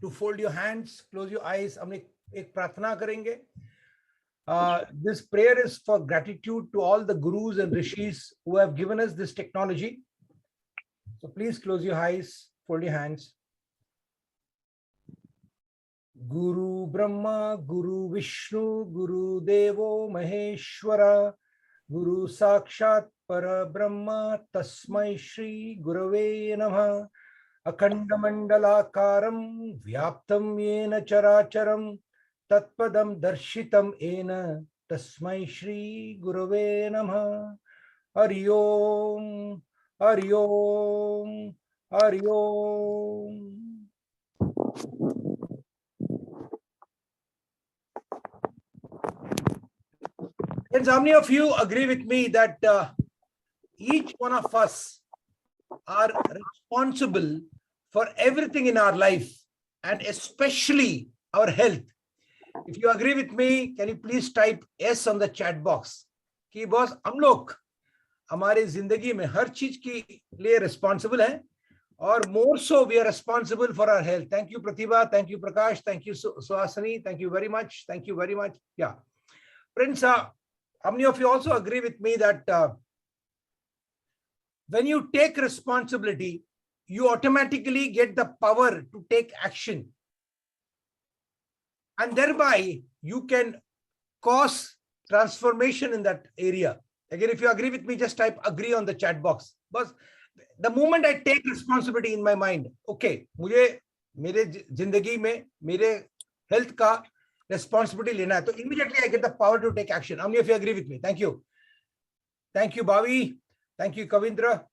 to fold your hands, close your eyes. हम एक प्रार्थना करेंगे. This prayer is for gratitude to all the gurus and rishis who have given us this technology. So please close your eyes, fold your hands. Guru Brahma, Guru Vishnu, Guru Devo Maheshwara, Guru Sakshat Para Brahma, Tasmai Shri Gurave Namah. Akhandamandalakaram Vyaptam Yena Characharam Tatpadam Darshitam Ena Tasmai Shri Gurave Namah. Hari Om, Hari Om, Hari Om. Friends, how many of you agree with me that each one of us are responsible for everything in our life, and especially our health? If you agree with me, can you please type yes on the chat box? कि boss हम लोग हमारे जिंदगी में हर चीज के लिए responsible हैं, और more so we are responsible for our health. Thank you Pratibha, thank you Prakash, thank you Suhasini, thank you very much, thank you very much. Yeah, friends, how many of you also agree with me that when you take responsibility, you automatically get the power to take action, and thereby you can cause transformation in that area? Again, if you agree with me, just type agree on the chat box. But the moment I take responsibility in my mind, okay, मुझे मेरे जिंदगी में मेरे health का responsibility लेना है, तो immediately I get the power to take action. How many of you agree with me? Thank you. Thank you, Bhavi. Thank you, Kavindra.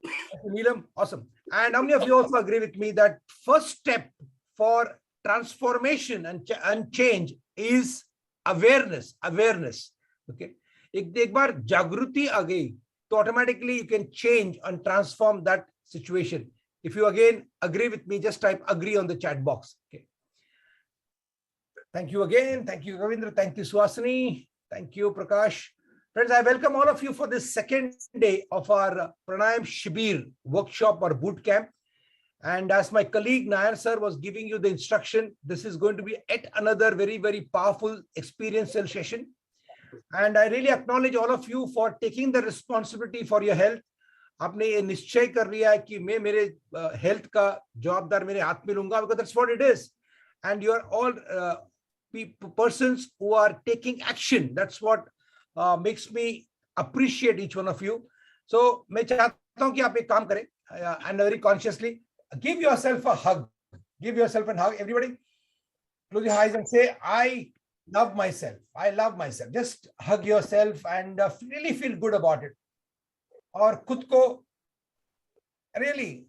Thank you, Neelam. Awesome. And how many of you also agree with me that first step for transformation and change is awareness? Awareness. Okay. एक बार जागृति आ गई, तो automatically you can change and transform that situation. If you again agree with me, just type agree on the chat box. Okay. Thank you again. Thank you, Kavindra. Thank you, Suhasini. Thank you, Prakash. Friends, I welcome all of you for this second day of our Pranayam Shibir workshop or boot camp. And as my colleague Nair sir was giving you the instruction, this is going to be yet another very, very powerful experiential session. And I really acknowledge all of you for taking the responsibility for your health. आपने ये निश्चय कर लिया है कि मैं मेरे health का जवाबदार मेरे हाथ में लूंगा, because that's what it is. And you are all persons who are taking action. That's what makes me appreciate each one of you. So मैं चाहता हूँ कि आप एक काम करें, and very consciously give yourself a hug. Give yourself a hug. Everybody, close your eyes and say, I love myself. I love myself. Just hug yourself and really feel good about it. और खुद को really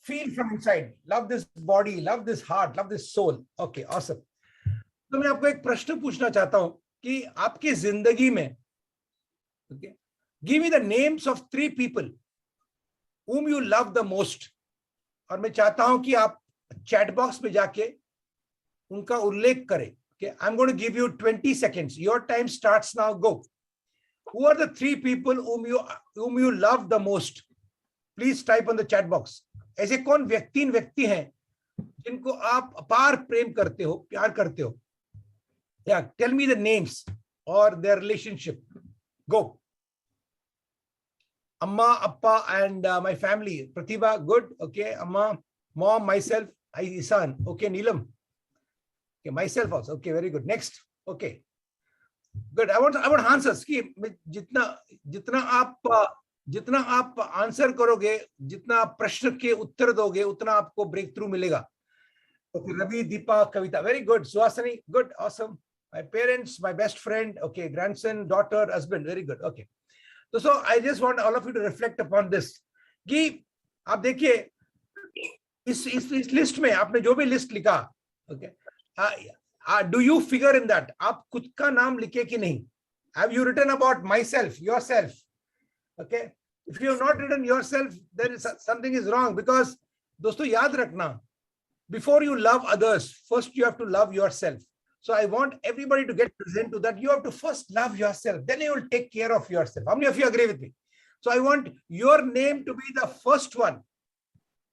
feel from inside. Love this body, love this heart, love this soul. Okay, awesome. तो मैं आपको एक प्रश्न पूछना चाहता हूं कि आपकी जिंदगी में, okay, give me the names of 3 people whom you love the most. और मैं चाहता हूं कि आप chat box में जाके उनका उल्लेख करें. Okay, I'm going to give you 20 seconds. Your time starts now. Go. Who are the 3 people whom you love the most? Please type on the chat box. ऐसे कौन व्यक्ति हैं जिनको आप अपार प्रेम करते हो, प्यार करते हो? Yeah, tell me the names or their relationship. Go. Amma, Appa, and my family. Pratibha, good. Okay. Amma, mom, myself, Isan. Okay, Neelam. Okay, myself also. Okay, very good. Next. Okay. Good. I want answers. कि जितना आप answer करोगे, जितना आप प्रश्न के उत्तर दोगे, उतना आपको ब्रेक थ्रू मिलेगा. Okay, Ravi, Deepa, Kavita. Very good. Suhasini, good. Awesome. My parents, my best friend. Okay, grandson, daughter, husband. Very good. Okay. So I just want all of you to reflect upon this. कि आप देखिए इस list में आपने जो भी list लिखा, okay, do you figure in that? आप खुद का नाम लिखे कि नहीं? Have you written about myself, yourself? Okay. If you have not written yourself, then something is wrong, because दोस्तों याद रखना, before you love others, first you have to love yourself. So I want everybody to get present to that. You have to first love yourself, then you will take care of yourself. How many of you agree with me? So I want your name to be the first one,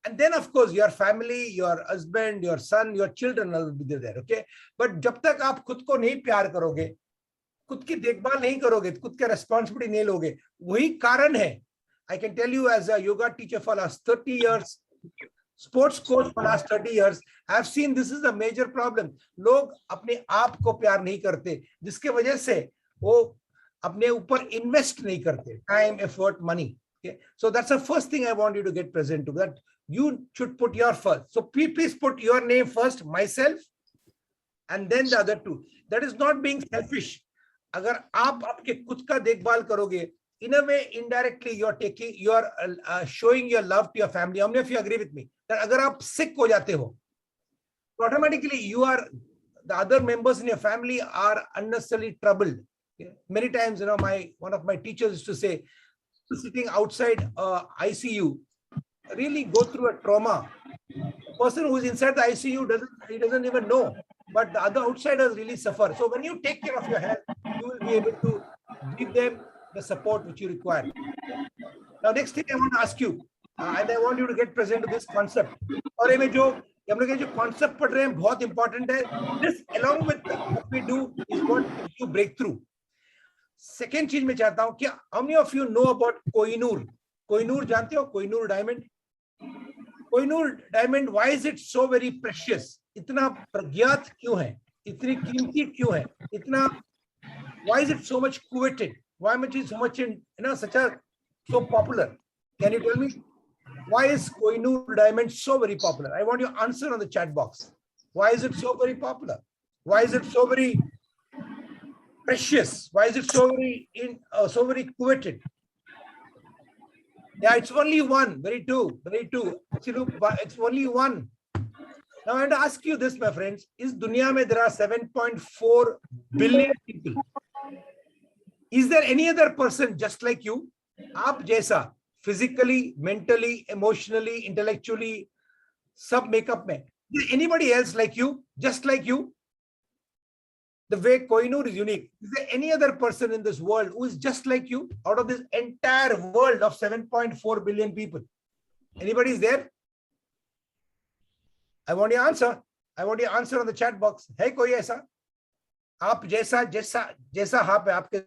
And then of course your family, your husband, your son, your children will be there, okay? But जब तक आप खुद को नहीं प्यार करोगे, खुद की देखभाल नहीं करोगे, खुद का responsibility नहीं लोगे, वही कारण है. I can tell you as a yoga teacher for last 30 years, sports coach for last 30 years, I've seen this is a major problem. लोग अपने आप को प्यार नहीं करते, जिसके वजह से वो अपने ऊपर invest नहीं करते, time, effort, money. Okay, so that's the first thing I want you to get present to, that you should put your first. So please put your name first, myself, and then the other two. That is not being selfish. अगर आप आपके खुद का देखभाल करोगे, in a way, indirectly, you are showing your love to your family. How many of you agree with me that अगर आप sick हो जाते हो, automatically the other members in your family are unnecessarily troubled. Okay? Many times, one of my teachers used to say, sitting outside ICU really go through a trauma. The person who is inside the ICU doesn't even know, but the other outsiders really suffer. So when you take care of your health, you will be able to give them the support which you require. Now, next thing I want to ask you, and I want you to get present to this concept. और ये में जो हम लोग ये जो concept पढ़ रहे हैं बहुत important है. This along with what we do is what gives you breakthrough. Second चीज मैं चाहता हूं कि how many of you know about Kohinoor? Kohinoor जानते हो? Kohinoor diamond. Kohinoor diamond, why is it so very precious? इतना प्रज्ञात क्यों है? इतनी कीमती क्यों है? इतना, why is it so much coveted? Why much is so much so popular? Can you tell me why is Koh-i-Noor diamond so very popular? I want your answer on the chat box. Why is it so very popular? Why is it so very precious? Why is it so very coveted? Yeah, it's only one. Very true. It's only one. Now I want to ask you this, my friends. Is dunya mein there are 7.4 billion people? Is there any other person just like you? आप जैसा physically, mentally, emotionally, intellectually, सब makeup में. Is there anybody else like you, just like you? The way Koh-i-Noor is unique. Is there any other person in this world who is just like you out of this entire world of 7.4 billion people? Anybody is there? I want your answer. I want your answer on the chat box. है कोई ऐसा? आप जैसा हाँ पे आपके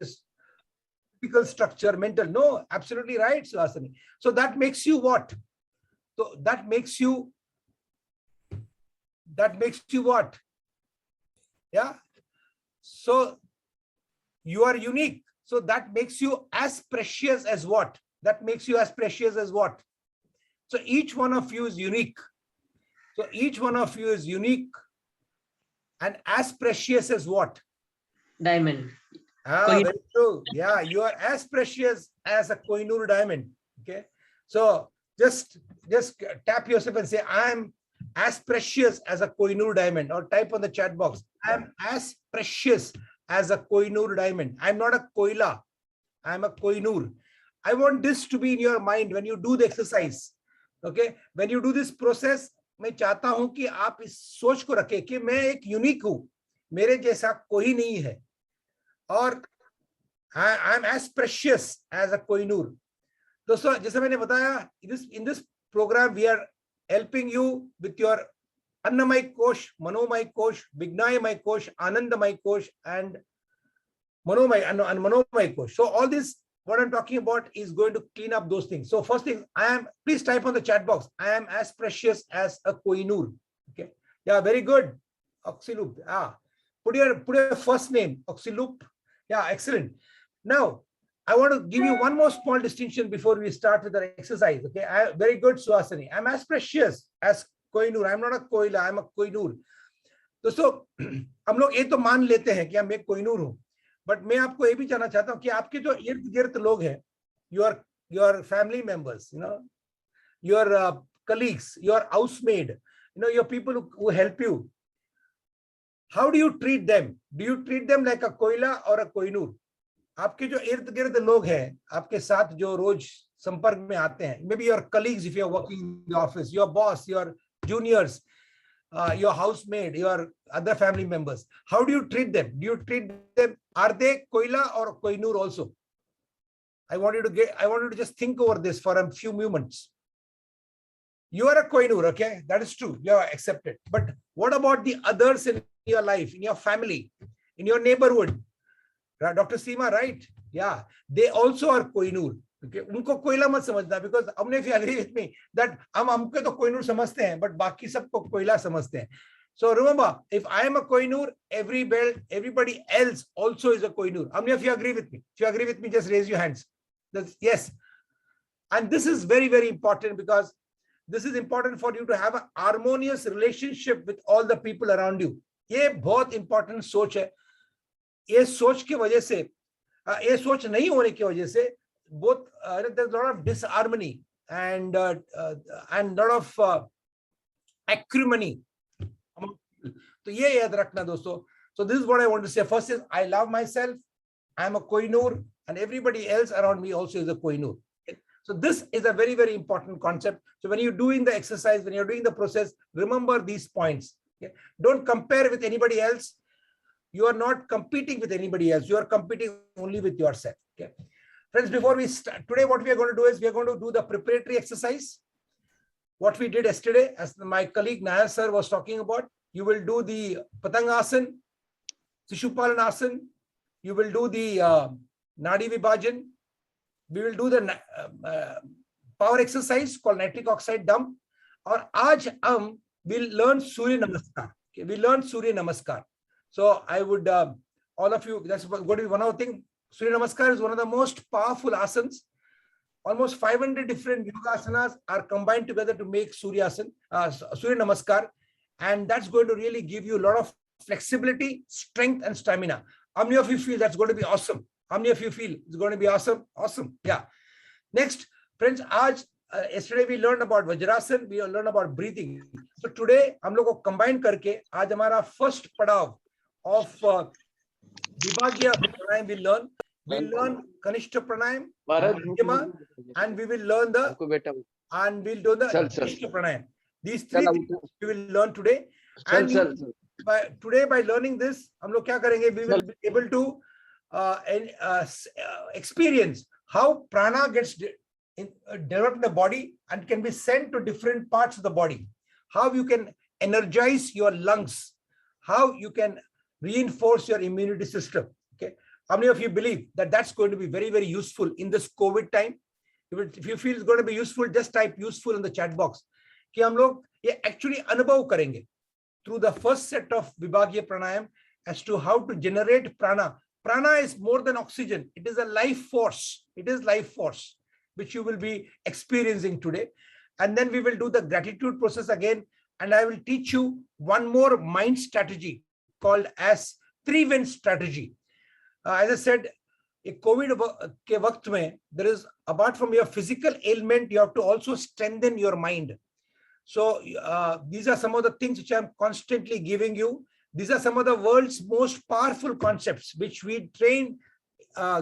typical structure, mental. No, absolutely right, Suhasini. So that makes you what? So that makes you what? Yeah. So you are unique. So that makes you as precious as what? That makes you as precious as what? So each one of you is unique. So each one of you is unique and as precious as what? Diamond. Very true. Yeah, you are as precious as a Koh-i-Noor diamond. Okay. So just tap yourself and say, I am as precious as a Koh-i-Noor diamond, or type on the chat box. I am as precious as a Koh-i-Noor diamond. I'm not a Koila. I'm a Koh-i-Noor. I want this to be in your mind when you do the exercise. Okay. When you do this process, मैं चाहता हूं कि आप इस सोच को रखें कि मैं एक यूनिक हूं, मेरे जैसा कोई नहीं है, और I am as precious as a Koh-i-Noor. दोस्तों, जैसे मैंने बताया, in this program we are helping you with your Annamay Kosh, Manomay Kosh, Vignayamay Kosh, Anandamay Kosh, and Manomay Kosh. So all this, what I'm talking about, is going to clean up those things. So first thing, please type on the chat box, I am as precious as a Koh-i-Noor. Okay. Yeah, very good. Oxyloop. Put your first name, Oxyloop. Yeah, excellent. Now, I want to give you one more small distinction before we start with the exercise. Okay. Very good, Suhasini. I'm as precious as Koh-i-Noor. I'm not a Koila, I'm a Koh-i-Noor. दोस्तों, हम लोग ये तो मान लेते हैं कि मैं Koh-i-Noor हूं, बट मैं आपको ये भी जानना चाहता हूं कि आपके जो इर्द गिर्द लोग हैं, your family members, your colleagues, your housemaid, your people who help you, how do you treat them? Do you treat them like a Koila or a Koh-i-Noor? आपके जो इर्द गिर्द लोग हैं, आपके साथ जो रोज संपर्क में आते हैं, maybe your colleagues if you are working in the office, your boss, your juniors, your housemaid, your other family members, how do you treat them? Do you treat them, are they Koila or Koh-i-Noor also? I want you to just think over this for a few moments. You are a Koinur, okay? That is true. You are accepted. But what about the others in your life, in your family, in your neighborhood? Dr. Seema, right? Yeah, they also are Koinur. Okay, उनको कोयला मत समझना, because हमने, if you agree with me, that हम हमको तो कोइनूर समझते हैं, but बाकी सबको कोयला समझते हैं. So remember, if I am a Koinur, everybody else also is a Koinur. How many of you agree with me? If you agree with me, just raise your hands. Yes. And this is very, very important, because this is important for you to have an harmonious relationship with all the people around you. ये बहुत important सोच है. ये सोच की वजह से, ये सोच नहीं होने की वजह से, both there's a lot of disharmony and lot of acrimony. तो ये याद रखना दोस्तों. So this is what I want to say. First is, I love myself. I am a Koinur, and everybody else around me also is a Koinur. So this is a very, very important concept. So when you're doing the exercise, when you're doing the process, remember these points. Okay? Don't compare with anybody else. You are not competing with anybody else. You are competing only with yourself. Okay, friends, before we start, today what we are going to do is we are going to do the preparatory exercise. What we did yesterday, as my colleague Naya sir was talking about, you will do the Patangasana, Sishupalanasana, you will do the Nadi Vibhajan, we will do the power exercise called nitric oxide dump, or aaj we'll learn Surya Namaskar. Okay, we learn Surya Namaskar. So I would, all of you, that's going to be one other thing. Surya Namaskar is one of the most powerful asanas. Almost 500 different yoga asanas are combined together to make Surya Namaskar. And that's going to really give you a lot of flexibility, strength, and stamina. How many of you feel that's going to be awesome? How many of you feel it's going to be awesome? Awesome. Yeah. Next, friends, yesterday we learned about Vajrasana, we learned about breathing. So today, हम लोग को combine करके आज हमारा first पड़ाव of Vibhagya pranayam we'll learn Kanishta pranayam, and we will learn the we'll do the Kanishta pranayam. These three things we will learn today. And by learning this, हम लोग क्या करेंगे? We will be able to experience how prana gets developed in the body and can be sent to different parts of the body. How you can energize your lungs, how you can reinforce your immunity system. Okay, how many of you believe that that's going to be very, very useful in this COVID time? If you feel it's going to be useful, just type useful in the chat box. कि हम लोग ये actually अनुभव करेंगे through the first set of Vibhagya pranayam as to how to generate prana. Prana is more than oxygen. It is a life force. It is life force, which you will be experiencing today. And then we will do the gratitude process again. And I will teach you one more mind strategy called as 3-win strategy. As I said, in COVID ke waqt mein, there is, apart from your physical ailment, you have to also strengthen your mind. So these are some of the things which I'm constantly giving you. These are some of the world's most powerful concepts, which we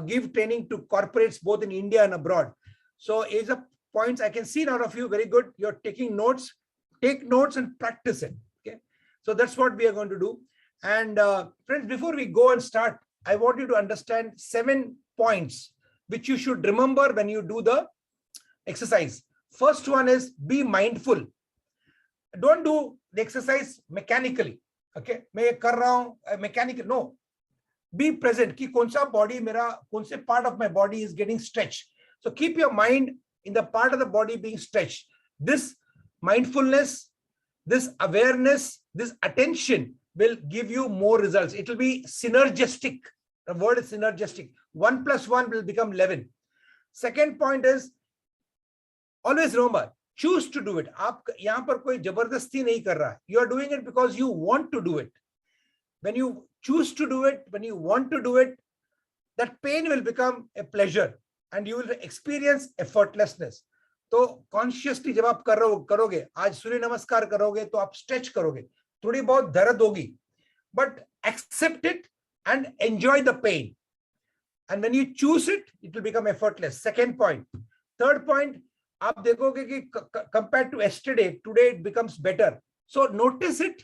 give training to corporates both in India and abroad. So is a points I can see a lot of you, very good. You're taking notes. Take notes and practice it. Okay, so that's what we are going to do. And friends, before we go and start, I want you to understand 7 points which you should remember when you do the exercise. First one is be mindful. Don't do the exercise mechanically. Okay, मैं ये कर रहा हूँ mechanical. No, be present. कि कौन सा body मेरा, कौन से part of my body is getting stretched. So keep your mind in the part of the body being stretched. This mindfulness, this awareness, this attention will give you more results. It will be synergistic. The word is synergistic. 1 + 1 will become 11. Second point is, always remember, choose to do it. आप यहाँ पर कोई जबरदस्ती नहीं कर रहा है. You are doing it because you want to do it. When you choose to do it, when you want to do it, that pain will become a pleasure and you will experience effortlessness. तो consciously जब आप करोगे, आज सूर्य नमस्कार करोगे तो आप stretch करोगे. थोड़ी बहुत दर्द होगी, but accept it and enjoy the pain. And when you choose it, it will become effortless. Second point. Third point, आप देखोगे कि compared to yesterday, today it becomes better. So notice it,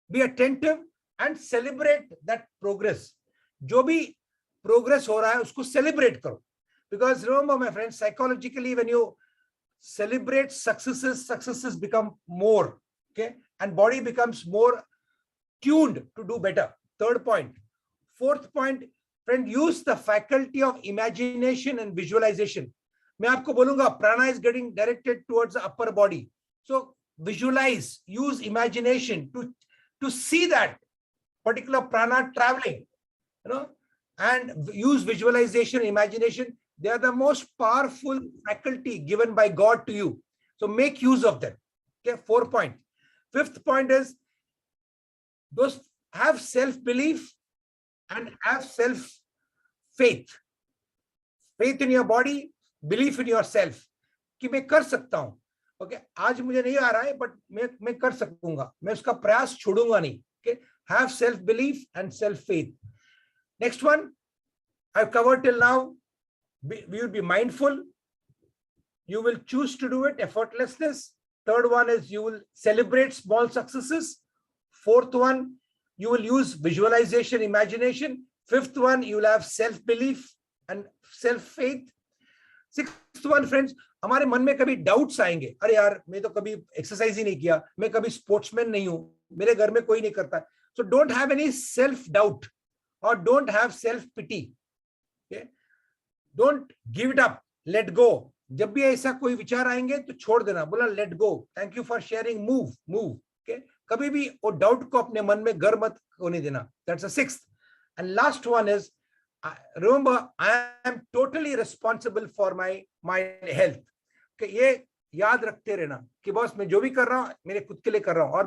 be attentive and celebrate that progress. जो भी progress हो रहा है उसको celebrate करो. Because remember, my friends, psychologically, when you celebrate successes become more, okay, and body becomes more tuned to do better. Third point. Fourth point, friend, use the faculty of imagination and visualization. मैं आपको बोलूंगा, prana is getting directed towards the upper body. So visualize, use imagination to see that particular prana traveling, and use visualization, imagination. They are the most powerful faculty given by God to you. So make use of them. Okay, 4 point. Fifth point is, those have self-belief and have self-faith. Faith in your body, belief in yourself. कि मैं कर सकता हूं. Okay, आज मुझे नहीं आ रहा है, but मैं कर सकूंगा. मैं उसका प्रयास छोड़ूंगा नहीं. Okay, have self-belief and self-faith. Next one, I've covered till now. We will be mindful. You will choose to do it, effortlessness. Third one is you will celebrate small successes. Fourth one, you will use visualization, imagination. Fifth one, you will have self-belief and self-faith. Sixth one, friends, हमारे मन में कभी doubts आएंगे. अरे यार, मैं तो कभी exercise ही नहीं किया. मैं कभी sportsman नहीं हूँ. मेरे घर में कोई नहीं करता. So don't have any self-doubt or don't have self-pity. Okay? Don't give it up. Let go. जब भी ऐसा कोई विचार आएंगे तो छोड़ देना. बोला let go. Thank you for sharing. Move. Okay? कभी भी वो doubt को अपने मन में घर मत होने देना. That's the sixth. And last one is, remember, I am totally responsible for my health. Okay? ये याद रखते रहना कि बॉस मैं जो भी कर रहा हूँ मेरे खुद के लिए कर रहा हूँ और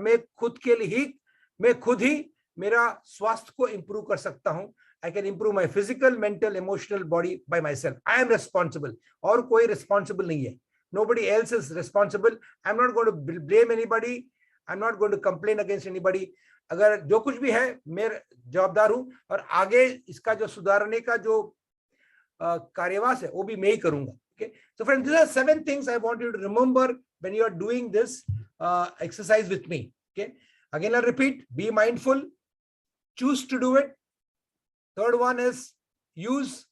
मैं खुद ही मेरा स्वास्थ्य को improve कर सकता हूँ. I can improve my physical, mental, emotional body by myself. I am responsible. और कोई responsible नहीं है. Nobody else is responsible. I'm not going to blame anybody. I'm not going to complain against anybody. अगर जो कुछ भी है मैं जवाबदार हूँ और आगे इसका जो सुधारने का जो कार्यवास है वो भी मैं ही करूँगा. Okay. So friends, these are 7 things I want you to remember when you are doing this exercise with me. Okay. Again, I'll repeat: be mindful, choose to do it. Third one is use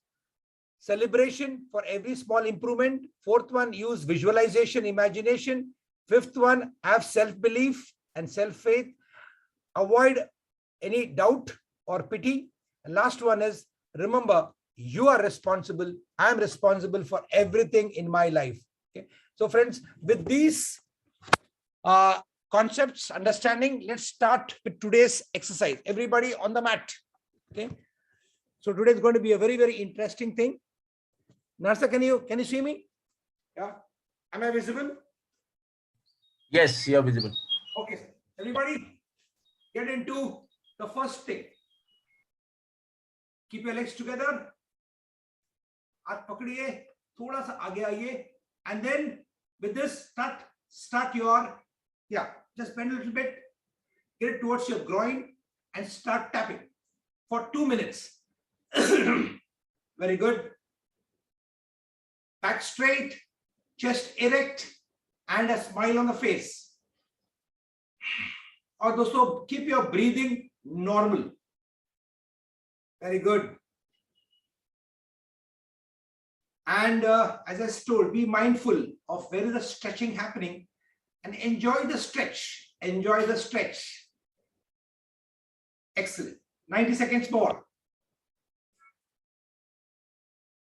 celebration for every small improvement. Fourth one, use visualization, imagination. Fifth one, have self-belief and self-faith. Avoid any doubt or pity. And last one is, remember, you are responsible. I am responsible for everything in my life. Okay. So friends, with these concepts, understanding, let's start with today's exercise. Everybody on the mat. Okay. So today is going to be a very, very interesting thing. Narsa, can you see me? Yeah. Am I visible? Yes, you are visible. Okay. Everybody, get into the first thing. Keep your legs together. हाथ पकड़िए, थोड़ा सा आगे आइए, and then with this start your, just bend a little bit, get it towards your groin and start tapping for 2 minutes. Very good. Back straight, chest erect, and a smile on the face. और दोस्तों, keep your breathing normal. Very good. And as I told, be mindful of where is the stretching happening and enjoy the stretch. Enjoy the stretch. Excellent. 90 seconds more.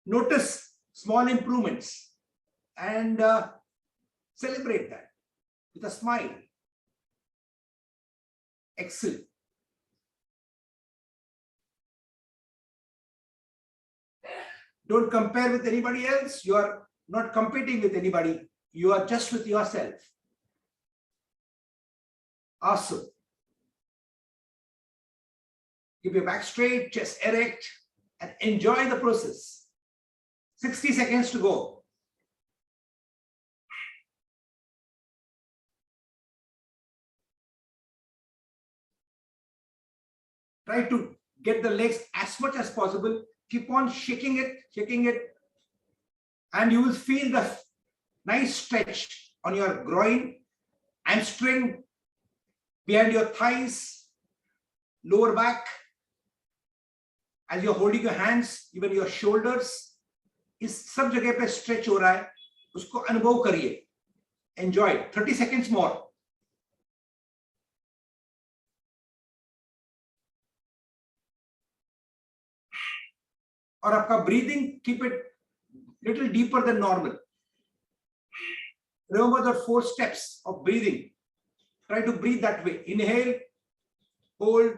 Notice small improvements and celebrate that with a smile. Excellent. Don't compare with anybody else. You are not competing with anybody. You are just with yourself. Awesome. Keep your back straight, chest erect, and enjoy the process. 60 seconds to go. Try to get the legs as much as possible. Keep on shaking it, and you will feel the nice stretch on your groin, hamstring, behind your thighs, lower back. As you're holding your hands, even your shoulders, is सब जगह पे stretch हो रहा है. उसको अनुभव करिए. Enjoy. 30 seconds more. और आपका breathing, keep it little deeper than normal. Remember the 4 steps of breathing. Try to breathe that way. Inhale, hold,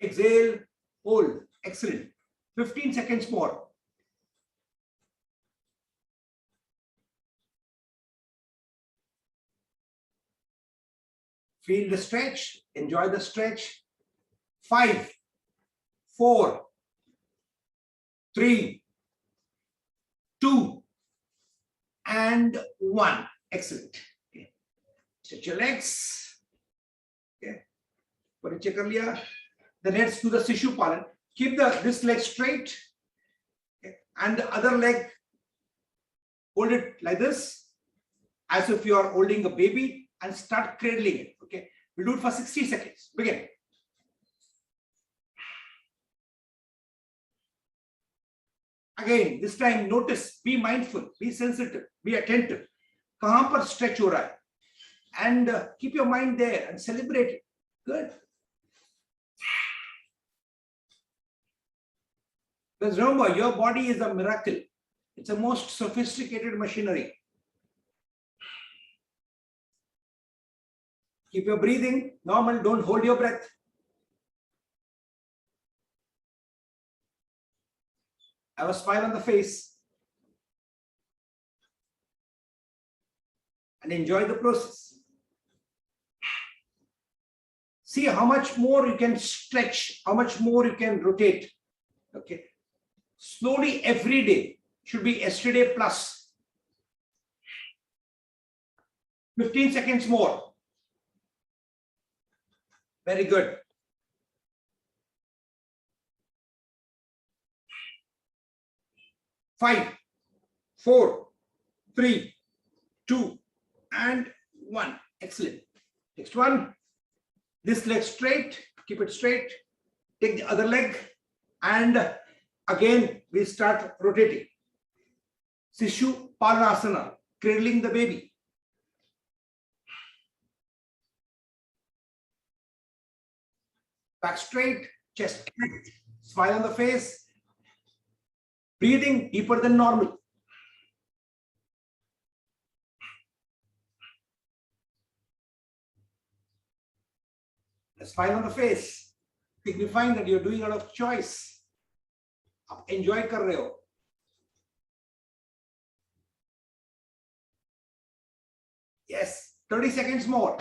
exhale, hold. Excellent. 15 seconds more. Feel the stretch. Enjoy the stretch. 5, 4, 3, 2, and 1. Excellent. Okay. Stretch your legs. Okay. परिचय कर लिया. Then let's do the Sishu Palan. Keep this leg straight, okay, and the other leg, hold it like this, as if you are holding a baby, and start cradling it. Okay, we'll do it for 60 seconds. Begin. Again, this time notice, be mindful, be sensitive, be attentive. कहाँ पर stretch हो रहा है? And keep your mind there and celebrate it. Good. Because remember, your body is a miracle. It's the most sophisticated machinery. Keep your breathing normal. Don't hold your breath. Have a smile on the face. And enjoy the process. See how much more you can stretch, how much more you can rotate. Okay. Slowly every day should be yesterday plus. 15 seconds more. Very good. Five, 4, 3, 2, and 1. Excellent. Next one. This leg straight. Keep it straight. Take the other leg, and again we start rotating. Sishu Palanasana, cradling the baby. Back straight, chest straight, smile on the face, breathing deeper than normal. A smile on the face, signifying that you're doing out of choice. आप enjoy कर रहे हो. Yes, 30 seconds more.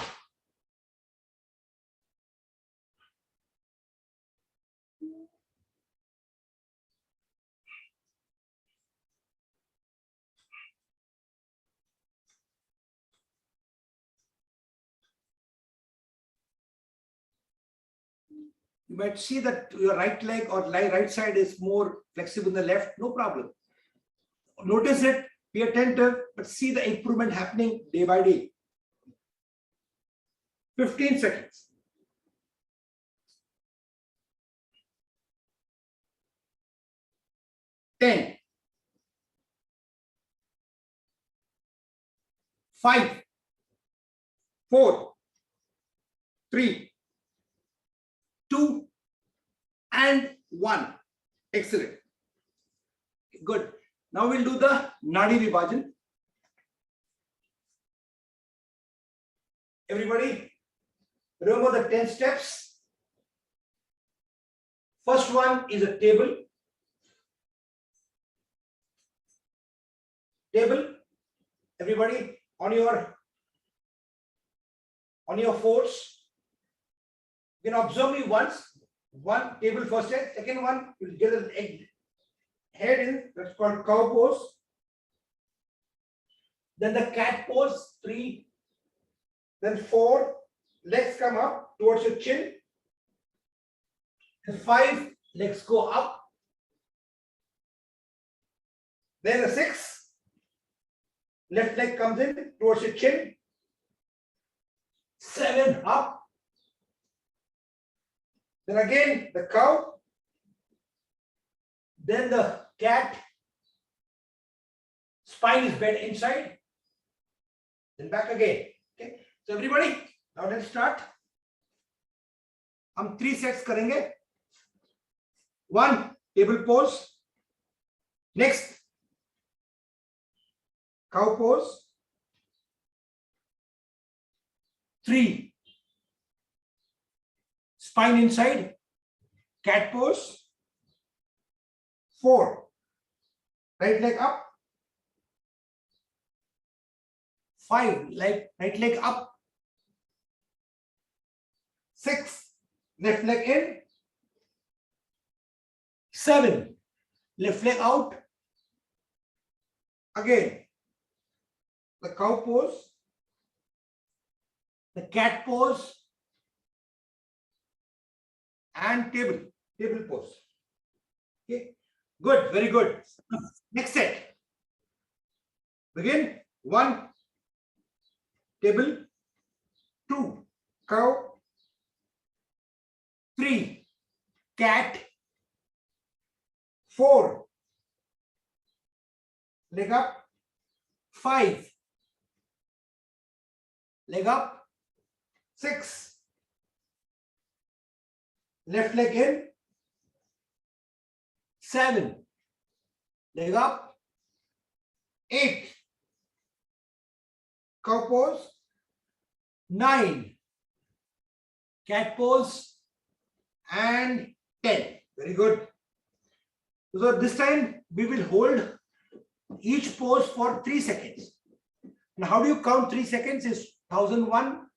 You might see that your right leg or right side is more flexible than the left. No problem. Notice it, be attentive, but see the improvement happening day by day. 15 seconds. Ten, 5, 4, 3, 2, and 1. Excellent. Good. Now we'll do the Nadi Vibhajan. Everybody, remember the 10 steps. First one is a table. Table. Everybody on your force. You can observe me once. One table first head. Second one, you'll get an head in. That's called cow pose. Then the cat pose. 3. Then 4. Legs come up towards your chin. Then 5. Legs go up. Then the 6. Left leg comes in towards your chin. 7 up. Then again the cow. Then the cat. spine is bent inside, then back again. Okay, so everybody, now let's start. हम 3 sets करेंगे. 1 table pose, next cow pose, 3 spine inside, cat pose, 4 right leg up, 5 right leg up, 6 left leg in, 7 left leg out, again the cow pose, the cat pose, and table pose. Okay, good, very good. Next set. Begin. 1 table, 2 cow, 3 cat, 4 leg up, 5 leg up, 6 left leg in, 7 leg up, 8 cow pose, 9 cat pose, and 10. Very good. So this time we will hold each pose for 3 seconds. Now how do you count 3 seconds? Is 1001,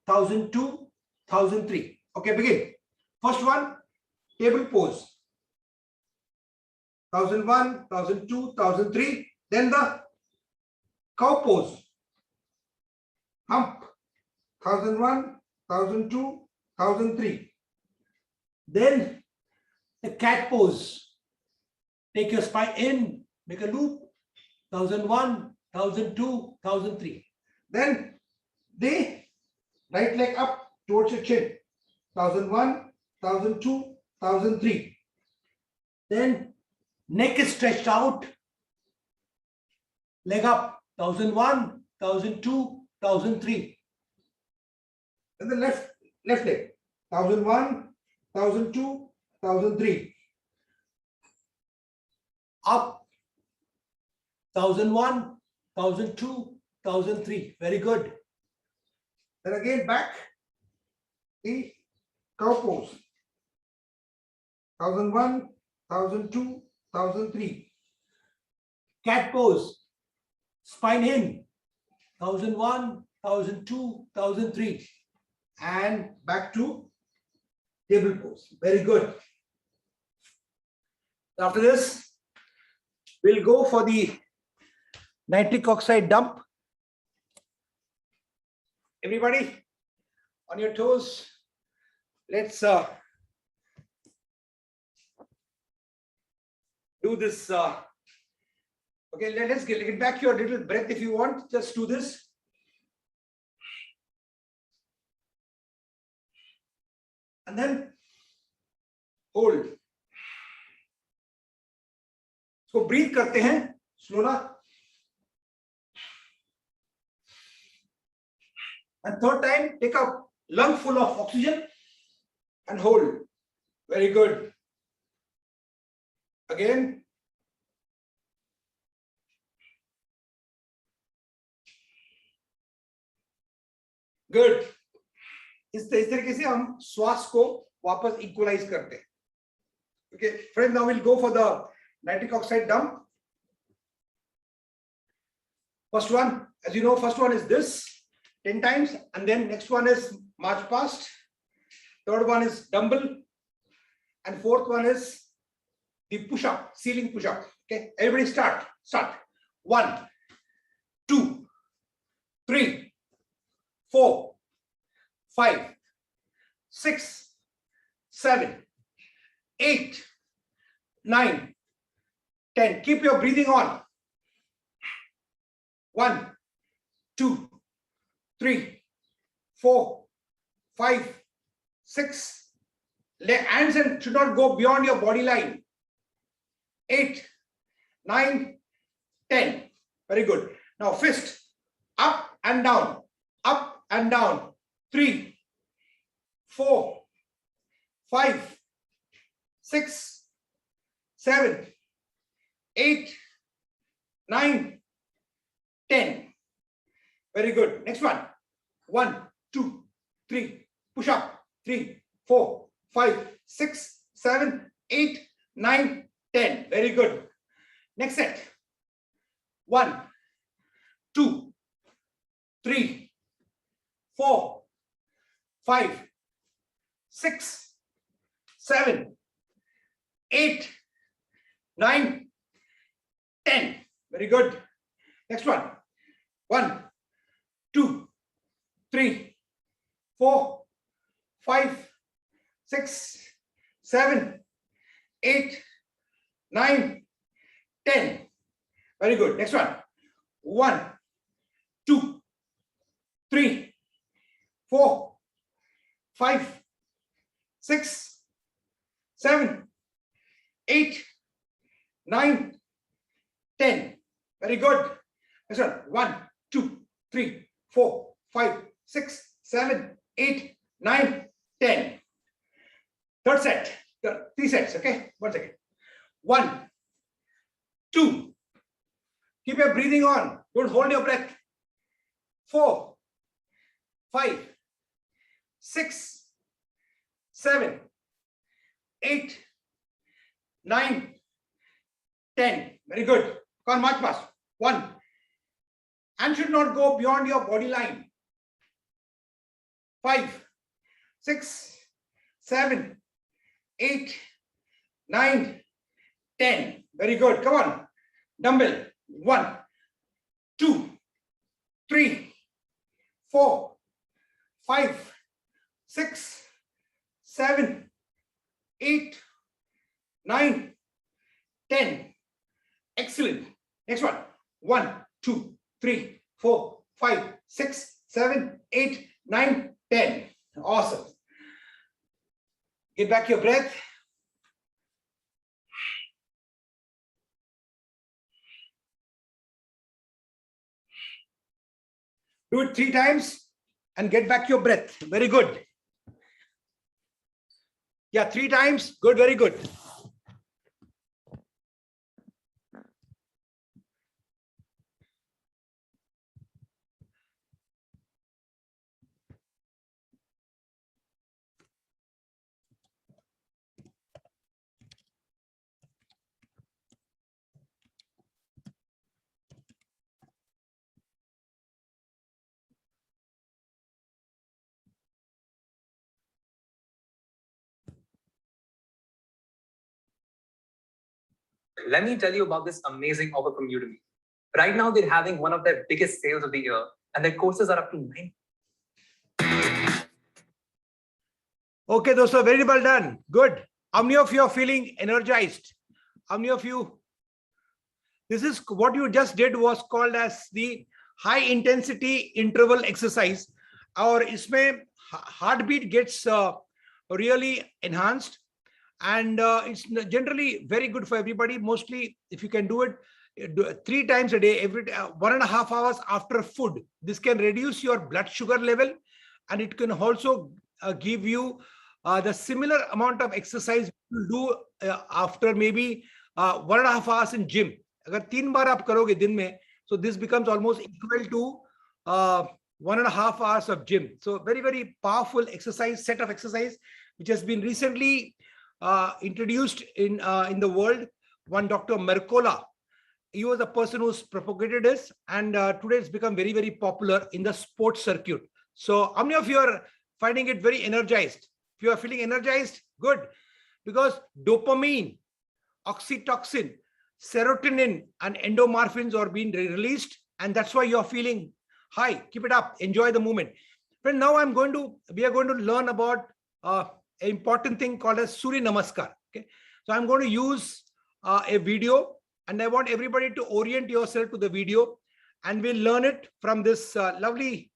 1002, 1003. Okay, begin. First one, table pose. 1001, 1002, 1003. Then the cow pose. Hump. 1001, 1002, 1003. Then the cat pose. Take your spine in, make a loop. 1001, 1002, 1003. Then the right leg up towards your chin. 1001, 1002, 1003. Then neck is stretched out. Leg up. 1001, 1002, 1003. And the left leg. 1001, 1002, 1003. Up. 1001, 1002, 1003. Very good. Then again back. The cow pose. 1001, 1002, 1003. Cat pose. Spine in. 1001, 1002, 1003. And back to table pose. Very good. After this, we'll go for the nitric oxide dump. Everybody on your toes. Let's do this. Okay, let's get back your little breath if you want. Just do this. And then hold. So breathe करते हैं slowly. And third time, take a lung full of oxygen and hold. Very good. Again. Good. इस तरीके से हम श्वास को वापस equalise करते हैं. Okay, friends, now we'll go for the nitric oxide dump. First one, as you know, first one is this 10 times, and then next one is march past. Third one is dumbbell, and fourth one is the push-up, ceiling push-up. Okay, everybody start. 1, 2, 3, 4, 5, 6, 7, 8, 9, 10. Keep your breathing on. 1, 2, 3, 4, 5, 6. Hands and should not go beyond your body line. 8, 9, 10. Very good. Now fist, up and down, up and down. 3, 4, 5, 6, 7, 8, 9, 10. Very good. Next one. 1, 2, 3. Push up. 3, 4, 5, 6, 7, 8, 9, 10. Very good. Next set. 1, 2, 3, 4, 5, 6, 7, 8, 9, 10. Very good. Next one. 1, 2, 3, 4, 5, 6, 7, 8, 9, 10. Very good. Next one. 1, 2, 3, 4, 5, 6, 7, 8, 9, 10. Very good. Next one. 1, 2, 3, 4, 5, 6, 7, 8, 9, 10. Third set. 3 sets. Okay. 1 second. 1, 2. Keep your breathing on. Don't hold your breath. 4, 5, 6, 7, 8, 9, 10. Very good. Come on, march past. 1. And should not go beyond your body line. 5, 6, 7, 8, 9, 10. Very good. Come on. Dumbbell. 1, 2, 3, 4, 5, 6, 7, 8, 9, 10. Excellent. Next one. 1, 2, 3, 4, 5, 6, 7, 8, 9, 10. Awesome. Get back your breath. Do it 3 times and get back your breath. Very good. Yeah, 3 times. Good, very good. Let me tell you about this amazing offer from Udemy. Right now, they're having one of their biggest sales of the year, and their courses are up to 9. Okay, those are very well done. Good. How many of you are feeling energized? How many of you? This is what you just did was called as the high intensity interval exercise. Or isme heartbeat gets really enhanced. And it's generally very good for everybody. Mostly, if you can do it 3 times a day, every 1.5 hours after food, this can reduce your blood sugar level, and it can also give you the similar amount of exercise you do after maybe 1.5 hours in gym. Agar 3 बार आप करोगे दिन में, so this becomes almost equal to 1.5 hours of gym. So very, very powerful exercise, set of exercise, which has been recently introduced in the world. One Dr. Mercola, he was the person who's propagated this, and today it's become very, very popular in the sports circuit. So how many of you are finding it very energized? If you are feeling energized, good, because dopamine, oxytocin, serotonin, and endorphins are being released, and that's why you're feeling high. Keep it up. Enjoy the movement. But now we are going to learn about an important thing called as Surya Namaskar. Okay, so I'm going to use a video, and I want everybody to orient yourself to the video, and we'll learn it from this lovely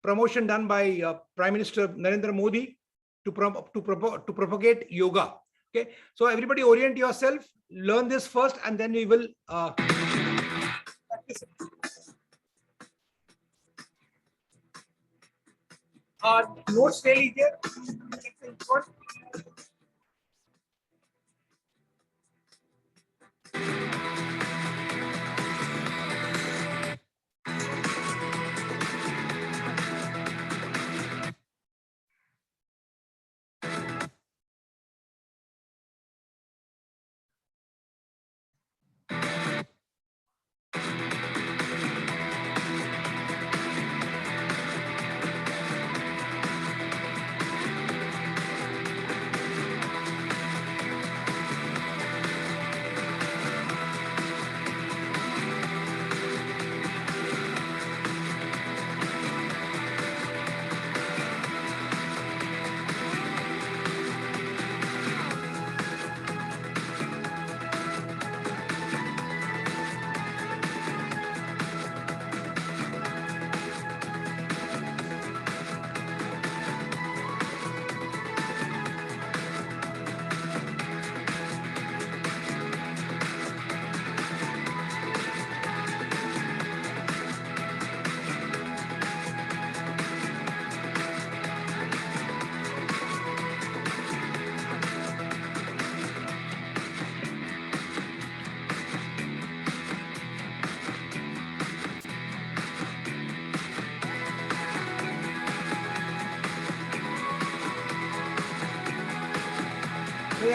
promotion done by Prime Minister Narendra Modi to propagate yoga. Okay, so everybody orient yourself, learn this first, and then we will Notes ले लीजिए.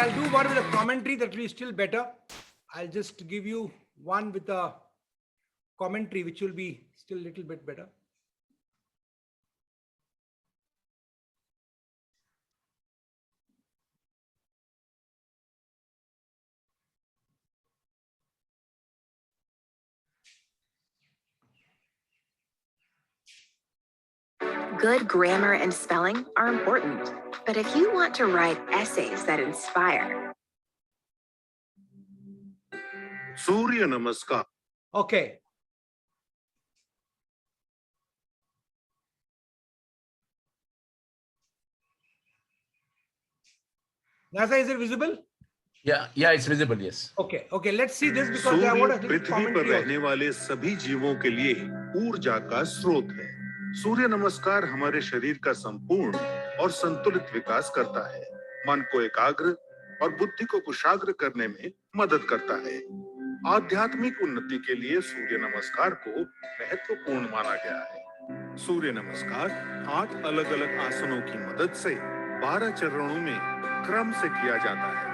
I'll do one with a commentary that will be still better. I'll just give you one with a commentary which will be still a little bit better. Good grammar and spelling are important, but if you want to write essays that inspire, सूर्य नमस्कार. Okay. Nasa, is it visible? Yeah, it's visible. Yes. Okay. Let's see this because I Surya want to पृथ्वी पर commentary रहने also. वाले सभी जीवों के लिए ऊर्जा का स्रोत है. सूर्य नमस्कार हमारे शरीर का संपूर्ण और संतुलित विकास करता है, मन को एकाग्र और बुद्धि को कुशाग्र करने में मदद करता है. आध्यात्मिक उन्नति के लिए सूर्य नमस्कार को महत्वपूर्ण माना गया है. सूर्य नमस्कार 8 अलग-अलग आसनों की मदद से 12 चरणों में क्रम से किया जाता है.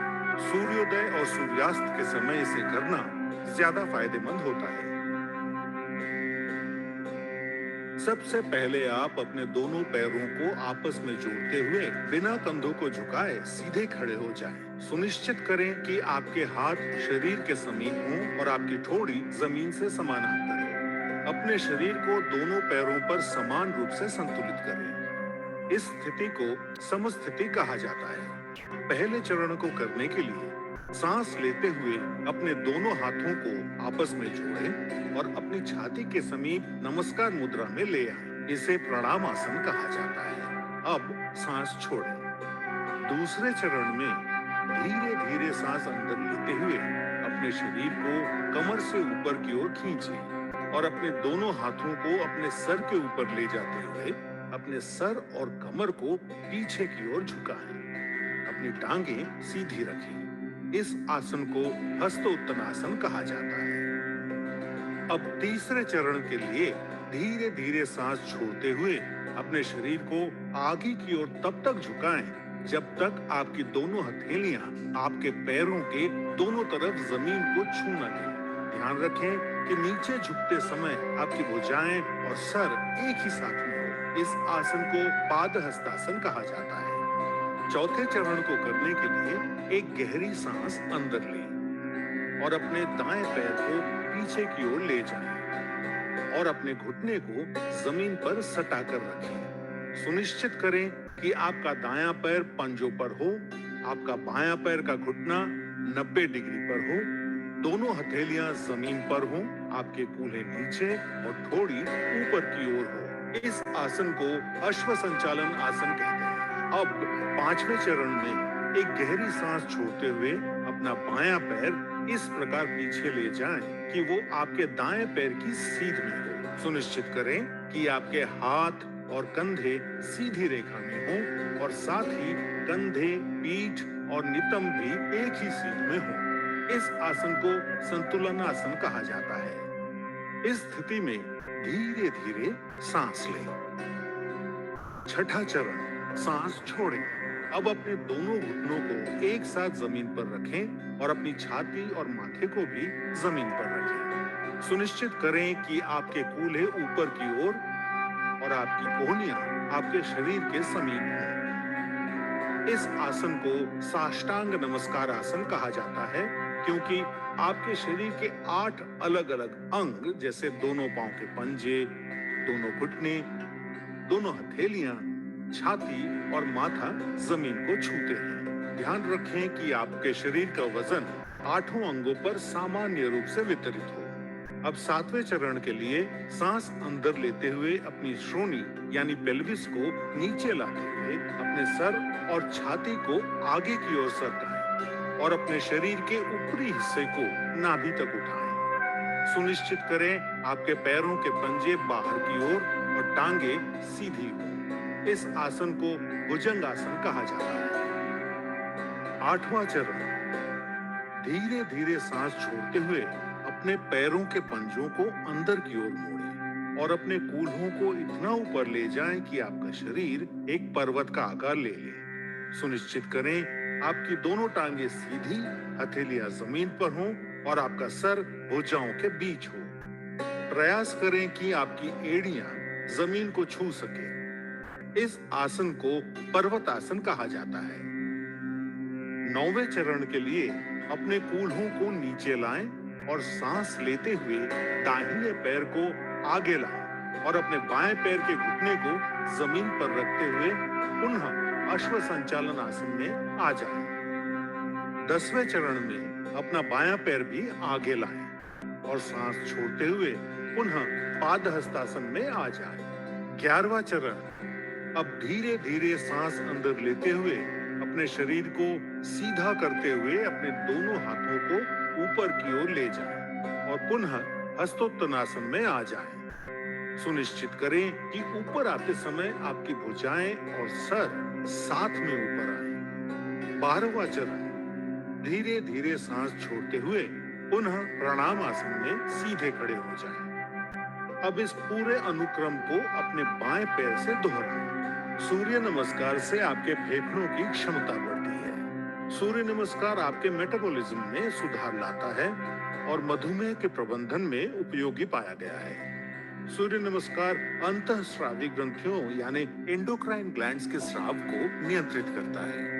सूर्योदय और सूर्यास्त के समय इसे करना ज्यादा फायदेमंद होता है. सबसे पहले आप अपने दोनों पैरों को आपस में जोड़ते हुए बिना कंधों को झुकाए सीधे खड़े हो जाएं. सुनिश्चित करें कि आपके हाथ शरीर के समीप हों और आपकी ठोड़ी जमीन से समानांतर हो. अपने शरीर को दोनों पैरों पर समान रूप से संतुलित करें. इस स्थिति को समस्थिति कहा जाता है. पहले चरण को करने के लिए सांस लेते हुए अपने दोनों हाथों को आपस में जोड़ें और अपनी छाती के समीप नमस्कार मुद्रा में ले आएं. इसे प्रणाम आसन कहा जाता है. अब सांस छोड़ें. दूसरे चरण में धीरे धीरे सांस अंदर लेते हुए अपने शरीर को कमर से ऊपर की ओर खींचें और अपने दोनों हाथों को अपने सर के ऊपर ले जाते हुए अपने सर और कमर को पीछे की ओर झुकाएं. अपनी टांगें सीधी रखें. इस आसन को हस्तोत्तनासन कहा जाता है. अब तीसरे चरण के लिए धीरे धीरे सांस छोड़ते हुए अपने शरीर को आगे की ओर तब तक झुकाएं जब तक आपकी दोनों हथेलियां आपके पैरों के दोनों तरफ जमीन को छू न लें. ध्यान रखें कि नीचे झुकते समय आपकी भुजाएं और सर एक ही साथ में हो. इस आसन को पादहस्तासन कहा जाता है. चौथे चरण को करने के लिए एक गहरी सांस अंदर लें और अपने दाएं पैर को पीछे की ओर ले जाएं और अपने घुटने को जमीन पर सटा कर रखें. सुनिश्चित करें कि आपका दायां पैर पंजों पर हो, आपका बायां पैर का घुटना 90 डिग्री पर हो, दोनों हथेलियां जमीन पर हों, आपके कूल्हे नीचे और ठोड़ी ऊपर की ओर हो. इस आसन को अश्व संचालन आसन कहते हैं. अब पांचवें चरण में एक गहरी सांस छोड़ते हुए अपना बायां पैर इस प्रकार पीछे ले जाएं कि वो आपके दाएं पैर की सीध में हो। सुनिश्चित करें कि आपके हाथ और कंधे सीधी रेखा में हों और साथ ही कंधे, पीठ और नितंब भी एक ही सीध में हों। इस आसन को संतुलन आसन कहा जाता है। इस स्थिति में धीरे धीरे सांस लें। छठा चरण, सांस छोड़ें। अब अपने दोनों घुटनों को एक साथ जमीन पर रखें और अपनी छाती और माथे को भी जमीन पर रखें। सुनिश्चित करें कि आपके कूल्हे ऊपर की ओर और आपकी कोहनियां आपके शरीर के समीप हों। इस आसन को साष्टांग नमस्कार आसन कहा जाता है क्योंकि आपके शरीर के 8 अलग-अलग अंग जैसे दोनों पांव के पंजे, दोनों घुटने, दोनों हथेलियां, छाती और माथा जमीन को छूते हैं। ध्यान रखें कि आपके शरीर का वजन 8 अंगों पर सामान्य रूप से वितरित हो। अब 7वें चरण के लिए सांस अंदर लेते हुए अपनी श्रोणी यानी पेल्विस को नीचे लाते हुए अपने सर और छाती को आगे की ओर सरकाएं और अपने शरीर के ऊपरी हिस्से को नाभि तक उठाएं। सुनिश्चित करें आपके पैरों के पंजे बाहर की ओर और टांगे सीधी हो। इस आसन को भुजंग आसन कहा जाता है। 8वां चरण, धीरे धीरे सांस छोड़ते हुए अपने पैरों के पंजों को अंदर की ओर मोड़ें और अपने कूल्हों को इतना ऊपर ले जाएं कि आपका शरीर एक पर्वत का आकार ले ले। सुनिश्चित करें आपकी दोनों टांगे सीधी, हथेलियां जमीन पर हों और आपका सर भुजाओं के बीच हो। प्रयास करें कि आपकी एड़ियां जमीन को छू सके। इस आसन को पर्वत आसन कहा जाता है। 9वें चरण के लिए अपने कूल्हों को नीचे लाएं और सांस लेते हुए दाहिने पैर को आगे लाएं और अपने बाएं पैर के घुटने को जमीन पर रखते हुए पुनः अश्व संचालन आसन में आ जाएं। 10वें चरण में अपना बायां पैर भी आगे लाएं और सांस छोड़ते हुए पुनः पादहस्तासन में आ जाएं। 11वां चरण, अब धीरे धीरे सांस अंदर लेते हुए अपने शरीर को सीधा करते हुए अपने दोनों हाथों को ऊपर की ओर ले जाएं और पुनः हस्तोत्तनासन में आ जाएं। सुनिश्चित करें कि ऊपर आते समय आपकी भुजाएं और सर साथ में ऊपर आए। 12वां चरण, धीरे धीरे सांस छोड़ते हुए पुनः प्रणाम आसन में सीधे खड़े हो जाएं। अब इस पूरे अनुक्रम को अपने बाएं पैर से दोहराएं। सूर्य नमस्कार से आपके फेफड़ों की क्षमता बढ़ती है। सूर्य नमस्कार आपके मेटाबॉलिज्म में सुधार लाता है और मधुमेह के प्रबंधन में उपयोगी पाया गया है। सूर्य नमस्कार अंतःस्रावी ग्रंथियों यानी एंडोक्राइन ग्लैंड्स के स्राव को नियंत्रित करता है।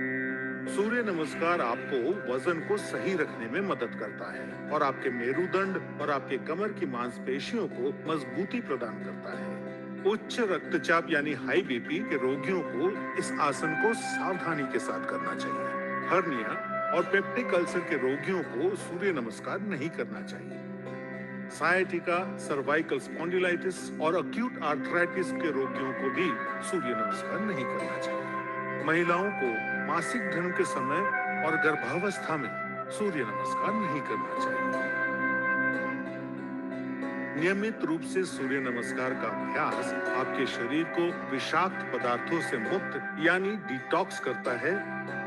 सूर्य नमस्कार आपको वजन को सही रखने में मदद करता है और आपके मेरुदंड और आपके कमर की मांसपेशियों को मजबूती प्रदान करता है। उच्च रक्तचाप यानी हाई बीपी के रोगियों को इस आसन को सावधानी के साथ करना चाहिए। हर्निया और पेप्टिक अल्सर के रोगियों को सूर्य नमस्कार नहीं करना चाहिए। साइटिका, सर्वाइकल स्पॉन्डिलाइटिस और अक्यूट आर्थराइटिस के रोगियों को भी सूर्य नमस्कार नहीं करना चाहिए। महिलाओं को मासिक धर्म के समय और गर्भावस्था में सूर्य नमस्कार नहीं करना चाहिए। नियमित रूप से सूर्य नमस्कार का अभ्यास आपके शरीर को विषाक्त पदार्थों से मुक्त यानी डिटॉक्स करता है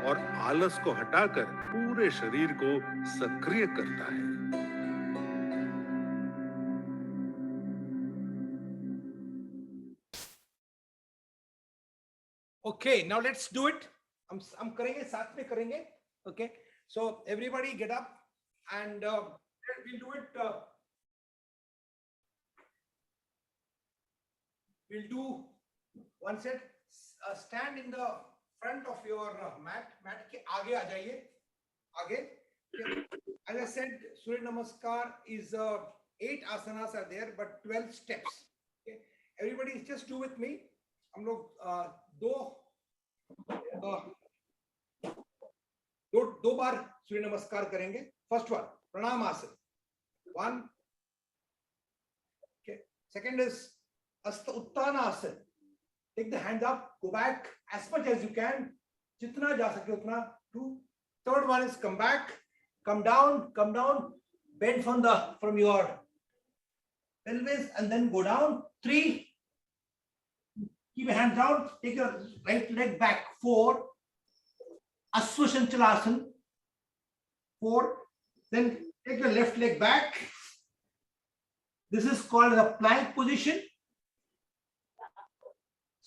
और आलस को हटाकर पूरे शरीर को सक्रिय करता है। Okay, now let's do it. हम करेंगे, साथ में करेंगे. Okay, so everybody get up and we'll do it. We'll do one set. Stand in the front of your mat. Mat के आगे आ जाइए. आगे. Okay. As I said, Surya Namaskar is 8 asanas are there, but 12 steps. Okay. Everybody just do with me. हम लोग दो बार सूर्य नमस्कार करेंगे. First one प्रणाम आसन, 1. Okay. Second is Hasta Uttana Asana. Take the hands up, go back as much as you can. Jitna ja sake utna. 2. Third one is come back come down, bend from your pelvis and then go down. 3, keep your hands down, take your right leg back. 4, Aswasanchalasana. 4, then take your left leg back. This is called the plank position.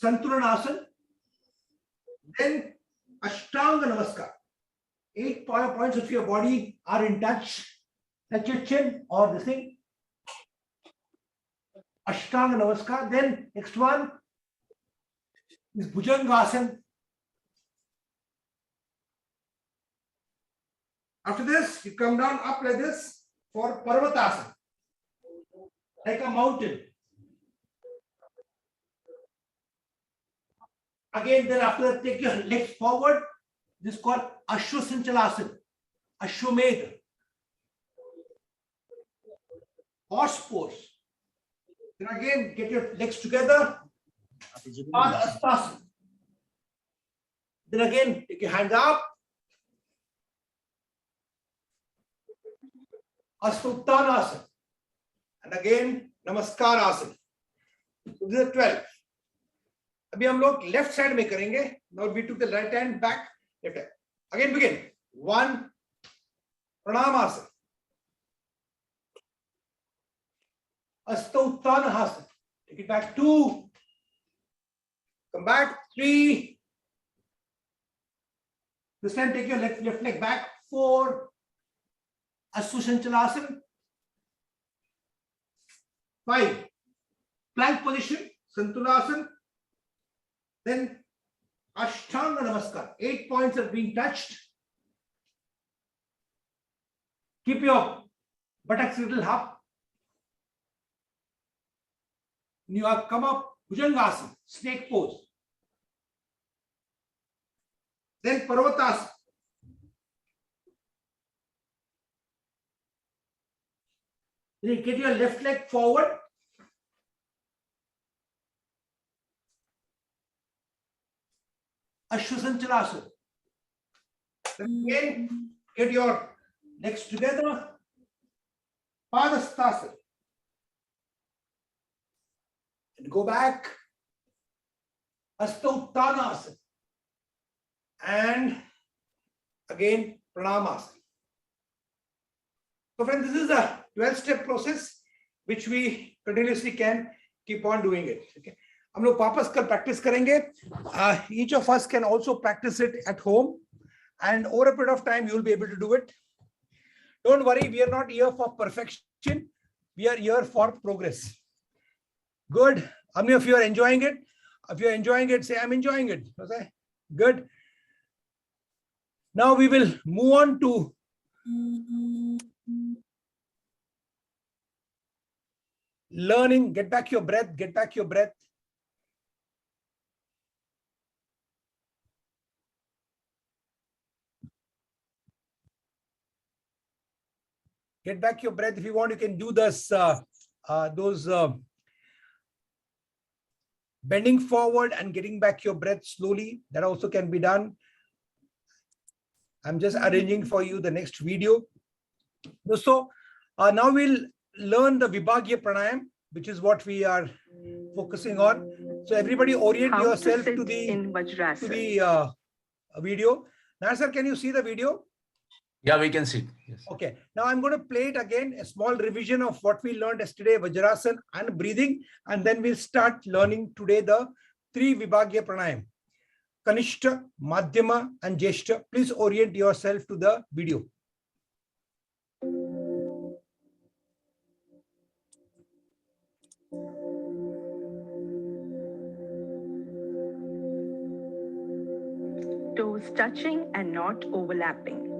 Santulanasana. Then Ashtanga Namaskar. 8 points of your body are in touch. Touch your chin or this thing. Ashtanga Namaskar. Then next one is Bhujangasana. After this, you come down up like this for Parvatasana, like a mountain. Again, then after that, take your legs forward. This is called Ashwasanchalasana, Ashwamedha. Horse pose. Then again, get your legs together. Padhastasana. Then again, take your hands up. Astuttanasana. And again, Namaskarasana. So these are 12. अभी हम लोग left side में करेंगे. Now we took the right hand back, left hand. Again begin. 1, Pranamasana. Astuttanasana. Take it back. 2. Come back. 3. This time take your left leg back. 4. Aswasanchalasana. 5. Plank position. Santulanasana. Then Ashtanga Namaskar. 8 points are being touched. Keep your buttocks a little up. You have come up, Bhujangasana, snake pose. Then Parvatasana. Then you get your left leg forward. Ashwasanchalasana. Then again, get your legs together. Padhastasana. And go back. Astuttanasana. And again, Pranamasana. So friends, this is a 12-step process which we continuously can keep on doing it. Okay. हम लोग वापस कर practice करेंगे. Each of us can also practice it at home, and over a period of time you will be able to do it. Don't worry, we are not here for perfection. We are here for progress. Good. How many of you are enjoying it? If you are enjoying it, say I'm enjoying it. Okay. Good. Now we will move on to learning. Get back your breath. Get back your breath. Get back your breath. If you want, you can do this. Those bending forward and getting back your breath slowly. That also can be done. I'm just arranging for you the next video. So now we'll learn the Vibhagya Pranayam, which is what we are focusing on. So everybody orient yourself to the video. Now, sir, can you see the video? Yeah, we can see. Yes. Okay. Now I'm going to play it again, a small revision of what we learned yesterday, Vajrasana and breathing. And then we'll start learning today the 3 Vibhagya Pranayam. Kanishta, Madhyama, and Jeshta. Please orient yourself to the video. Toes touching and not overlapping.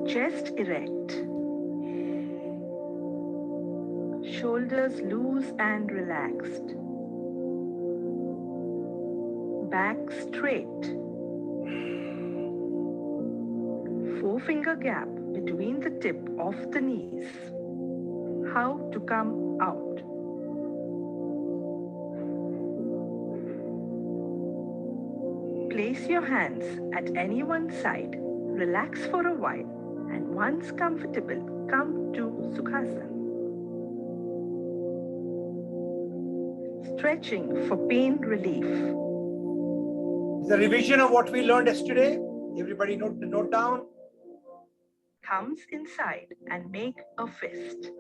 Chest erect. Shoulders loose and relaxed. Back straight. Four-finger gap between the tip of the knees. How to come out. Place your hands at any one side, relax for a while, and once comfortable, come to Sukhasana. Stretching for pain relief. It's a revision of what we learned yesterday. Everybody note down. Thumbs inside and make a fist.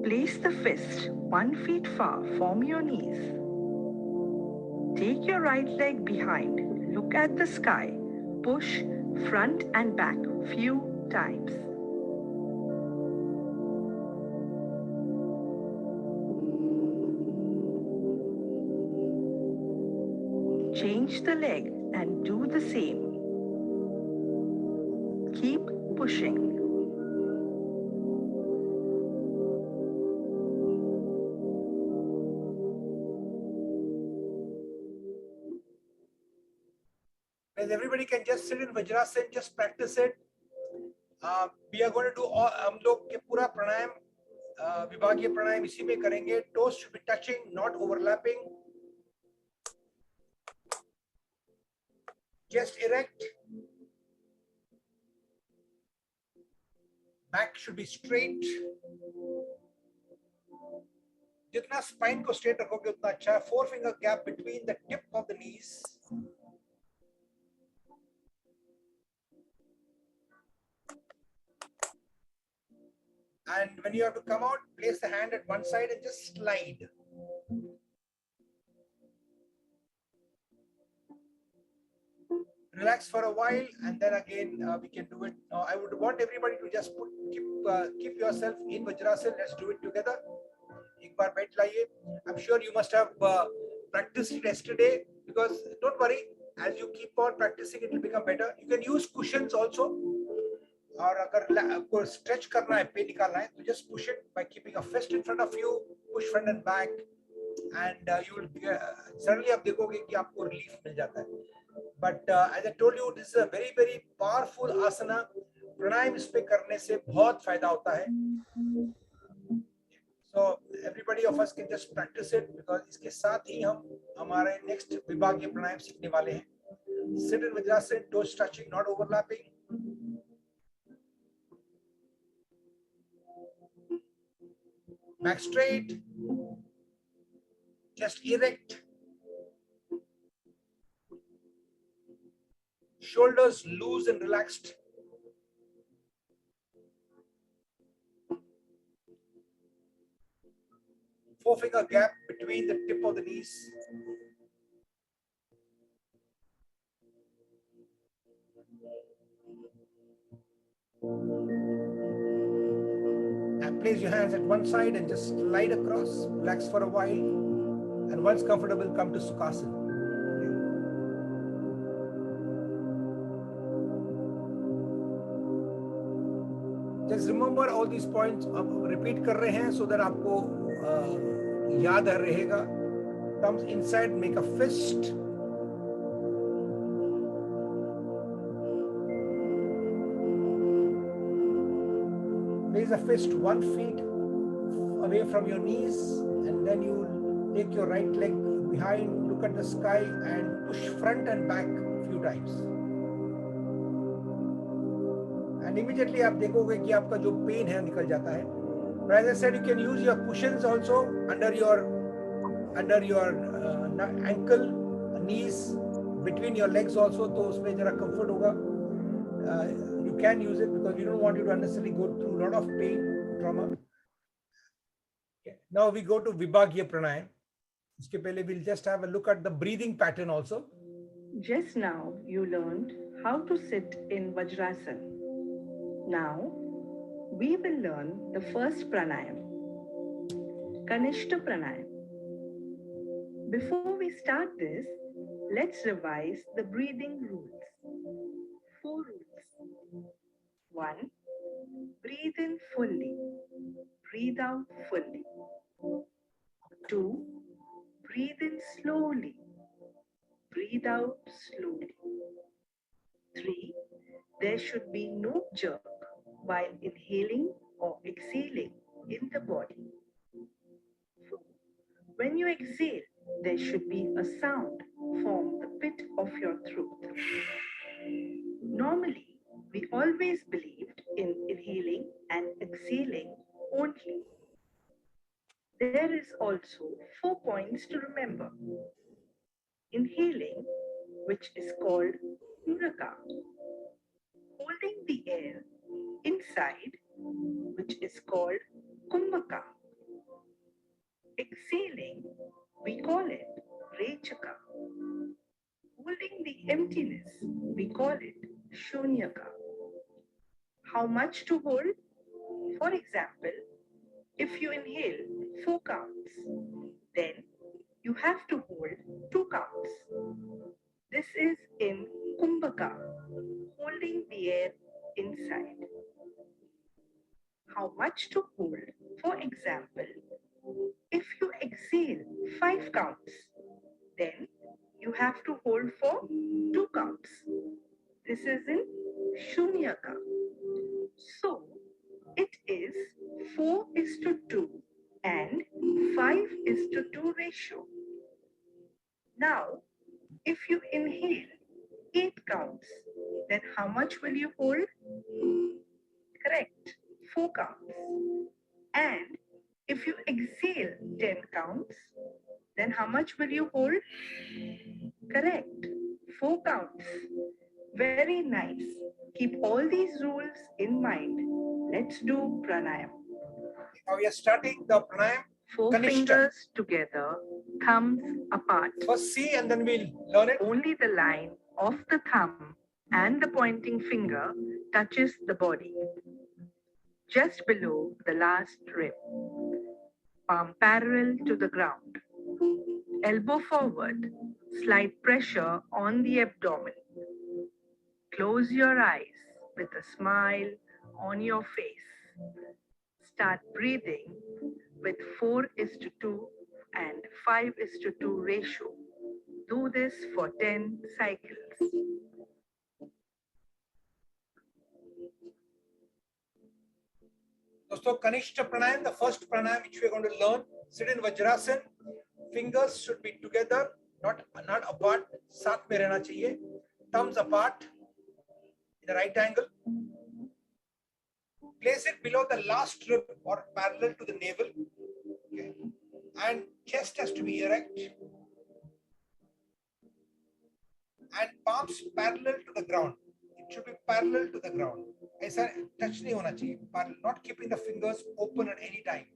Place the fist 1 feet far from your knees. Take your right leg behind. Look at the sky. Push front and back few times. Change the leg and do the same. Keep pushing. As everybody can just sit in Vajrasana, just practice it. We are going to do all, हम लोग के पूरा प्राणायाम विभागीय प्राणायाम इसी में करेंगे. Toes should be touching, not overlapping. Chest erect. Back should be straight. जितना spine को straight रखोगे उतना अच्छा है. 4-finger gap between the tip of the knees. And when you have to come out, place the hand at one side and just slide. Relax for a while, and then again we can do it. I would want everybody to just keep yourself in Vajrasana. Let's do it together. एक बार बैठ लाइए. I'm sure you must have practiced it yesterday, because don't worry, as you keep on practicing, it will become better. You can use cushions also. और अगर आपको stretch करना है, pen निकालना है, तो just push it by keeping a fist in front of you, push front and back, and you will suddenly आप देखोगे कि आपको relief मिल जाता है. But as I told you, this is a very very powerful asana. प्राणायाम इस पे करने से बहुत फायदा होता है. So everybody of us can just practice it, because इसके साथ ही हम हमारे next विभागीय प्राणायाम सीखने वाले हैं. Sit in Vajrasana, toes touching, not overlapping. Back straight, chest erect, shoulders loose and relaxed. Four-finger gap between the tip of the knees. And place your hands at one side and just slide across. Relax for a while, and once comfortable, come to Sukhasana. Just remember all these points. अब repeat कर रहे हैं so that आपको याद रहेगा. Thumbs inside, make a fist. Place a fist 1 feet away from your knees, and then you take your right leg behind, look at the sky, and push front and back a few times. And immediately आप देखोगे कि आपका जो pain है निकल जाता है. But as I said, you can use your cushions also under your ankle, knees, between your legs also, तो उसमें जरा comfort होगा. You can use it, because we don't want you to unnecessarily go through a lot of pain, trauma. Okay. Now we go to Vibhagya Pranayam. उसके पहले we'll just have a look at the breathing pattern also. Just now you learned how to sit in Vajrasana. Now we will learn the first pranayam, Kanishta Pranayam. Before we start this, let's revise the breathing rules. 4 rules. 1. Breathe in fully. Breathe out fully. 2. Breathe in slowly. Breathe out slowly. 3. There should be no jerk while inhaling or exhaling in the body. 4. When you exhale, there should be a sound from the pit of your throat. Normally, we always believed in inhaling and exhaling only. There is also 4 points to remember. Inhaling, which is called muraka, holding the air inside, which is called kumbhaka. Exhaling, we call it rechaka. Holding the emptiness, we call it shunyaka. How much to hold? For example, if you inhale 4 counts, then you have to hold 2 counts. This is in kumbhaka, holding the air inside. How much to hold? For example, if you exhale 5 counts, then you have to hold for 2 counts. This is in shunyaka. So it is 4:2 and 5:2 ratio. Now, if you inhale 8 counts, then how much will you hold? Correct, 4 counts. And if you exhale 10 counts, then how much will you hold? Correct, 4 counts. Very nice. Keep all these rules in mind. Let's do pranayam. Now we are starting the pranayam. 4 Kanishta. fingers together, thumbs apart. First see and then we'll learn it. Only the line of the thumb and the pointing finger touches the body. Just below the last rib. Palm parallel to the ground. Elbow forward. Slight pressure on the abdomen. Close your eyes with a smile on your face. Start breathing with 4:2 and 5:2 ratio. Do this for 10 cycles. Dosto, Kanishta pranayam, the first pranayam which we are going to learn. Sit in Vajrasan. Fingers should be together, not apart. Saath mein rehna chahiye. Thumbs apart in the right angle. Place it below the last rib or parallel to the navel. Okay. And chest has to be erect. And palms parallel to the ground. It should be parallel to the ground. ऐसा touch नहीं होना चाहिए. Not keeping the fingers open at any time.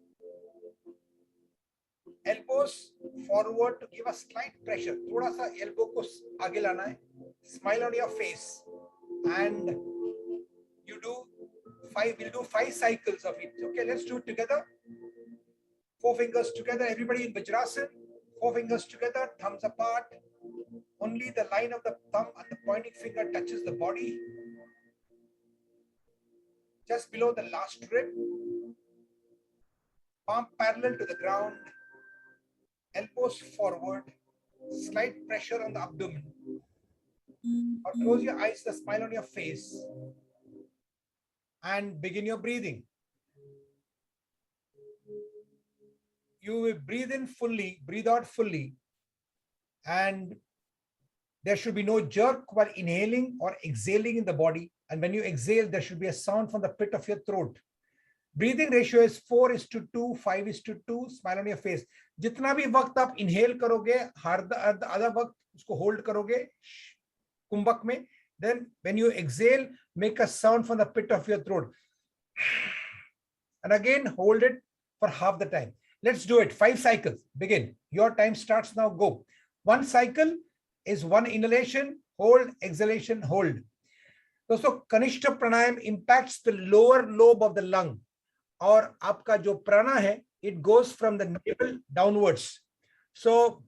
Elbows forward to give a slight pressure. थोड़ा सा elbow को आगे लाना है. Smile on your face. And we'll do 5 cycles of it. Okay, let's do it together. 4 fingers together. Everybody in Vajrasan. 4 fingers together, thumbs apart. Only the line of the thumb and the pointing finger touches the body. Just below the last rib. Palm parallel to the ground. Elbows forward. Slight pressure on the abdomen. Or close your eyes, the smile on your face. And begin your breathing. You will breathe in fully, breathe out fully. And there should be no jerk while inhaling or exhaling in the body. And when you exhale, there should be a sound from the pit of your throat. Breathing ratio is 4:2, 5:2. Smile on your face. जितना भी वक्त आप inhale करोगे, आधा वक्त उसको hold करोगे, कुंभक में. Then when you exhale, make a sound from the pit of your throat. And again, hold it for half the time. Let's do it. 5 cycles. Begin. Your time starts now. Go. 1 cycle is 1 inhalation, hold, exhalation, hold. So, Kanishta pranayam impacts the lower lobe of the lung. और आपका जो prana है, it goes from the navel downwards. So,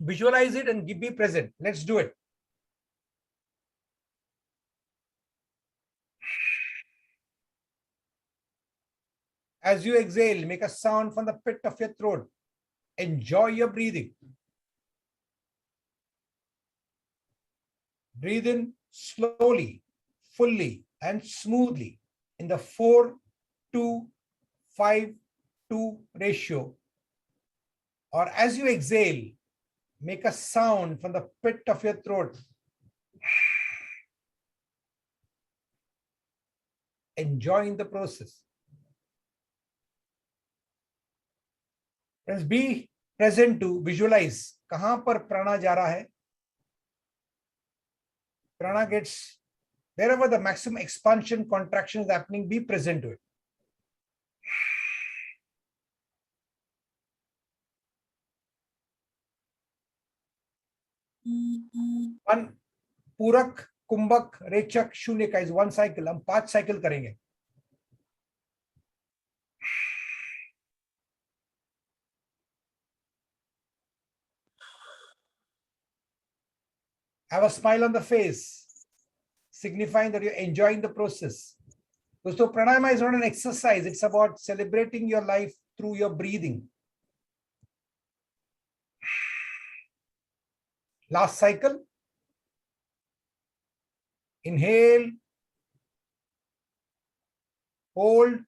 visualize it and be present. Let's do it. As you exhale, make a sound from the pit of your throat. Enjoy your breathing. Breathe in slowly, fully, and smoothly in the 4:2, 5:2 ratio or as you exhale, make a sound from the pit of your throat. Enjoying the process. Friends, be present to visualize kahan par prana ja raha hai. Prana gets wherever the maximum expansion, contraction is happening, be present to it. One Purak, Kumbhak, Rechak, Shunyaka is one cycle. हम 5 cycle करेंगे. Have a smile on the face, signifying that you're enjoying the process. So pranayama is not an exercise. It's about celebrating your life through your breathing. Last cycle. Inhale. Hold.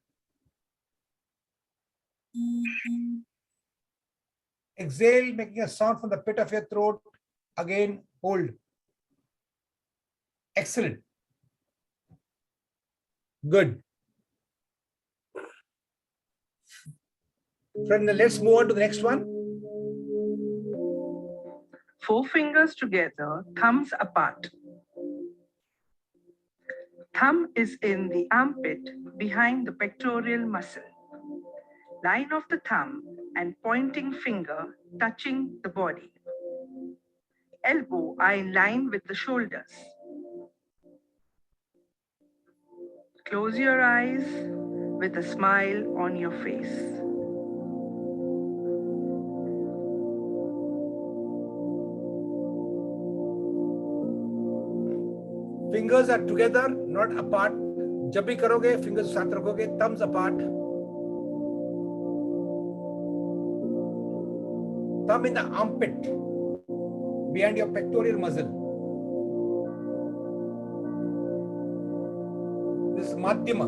Exhale, making a sound from the pit of your throat. Again, hold. Excellent. Good. Friend, let's move on to the next one. 4 fingers together, thumbs apart. Thumb is in the armpit behind the pectoral muscle. Line of the thumb and pointing finger touching the body. Elbow are in line with the shoulders. Close your eyes with a smile on your face. Fingers are together, not apart. जब भी करोगे, fingers साथ रखोगे, thumbs apart. Thumb in the armpit, behind your pectoral muscle. This is Madhyama.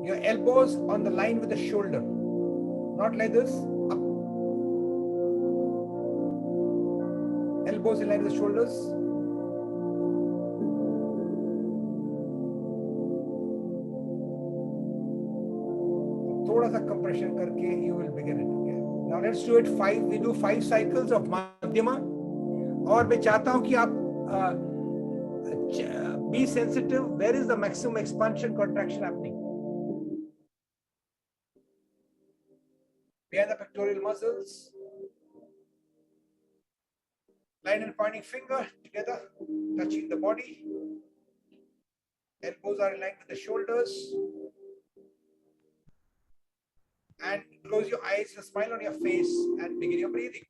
Your elbows on the line with the shoulder. Not like this. Up. Elbows in line with the shoulders. थोड़ा सा compression करके you will begin it. Okay. Now let's do it 5. We do 5 cycles of Madhyama. और मैं चाहता हूँ कि आप be sensitive. Where is the maximum expansion, contraction happening? Behind the pectoral muscles. Line and pointing finger together, touching the body. Elbows are in line with the shoulders. And close your eyes, a smile on your face, and begin your breathing.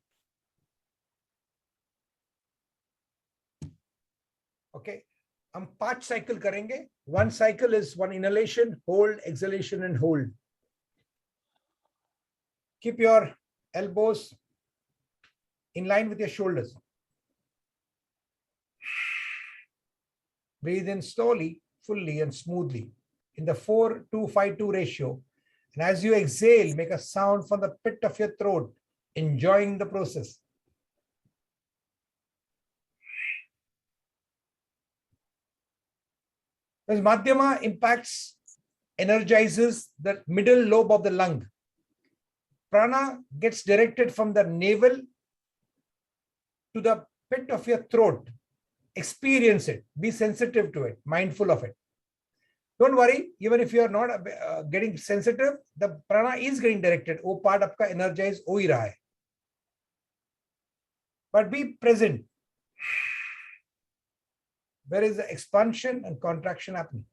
Okay. हम 5 cycle करेंगे. One cycle is one inhalation, hold, exhalation, and hold. Keep your elbows in line with your shoulders. Breathe in slowly, fully, and smoothly in the 4-2-5-2 ratio. And as you exhale, make a sound from the pit of your throat, enjoying the process. As Madhyama impacts, energizes the middle lobe of the lung. Prana gets directed from the navel to the pit of your throat. Experience it. Be sensitive to it. Mindful of it. Don't worry. Even if you are not getting sensitive, the prana is getting directed. वो part आपका energize हो ही रहा है. But be present. Where is the expansion and contraction happening?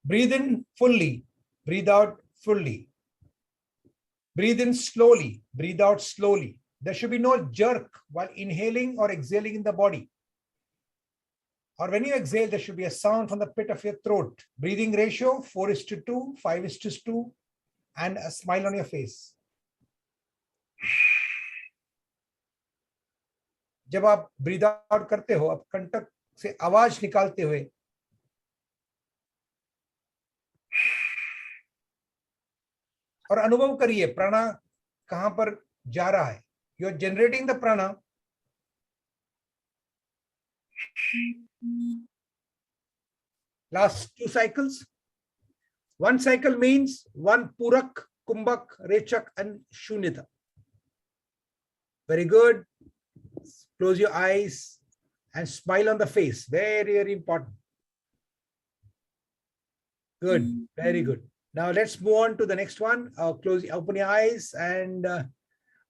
Breathe in fully, breathe out fully. Breathe in slowly, breathe out slowly. There should be no jerk while inhaling or exhaling in the body. Or when you exhale, there should be a sound from the pit of your throat. Breathing ratio 4:2, 5:2, and a smile on your face. जब आप breathe out करते हो, आप कंटक से आवाज निकालते हुए और अनुभव करिए प्राणा कहां पर जा रहा है. यू आर जनरेटिंग द प्राणा. Last 2 cycles. One cycle means one Purak, Kumbhak, Rechak, and Shunyata. Very good. Close your eyes and smile on the face. Very, very important. Good. Very good. Now let's move on to the next one. Open your eyes, and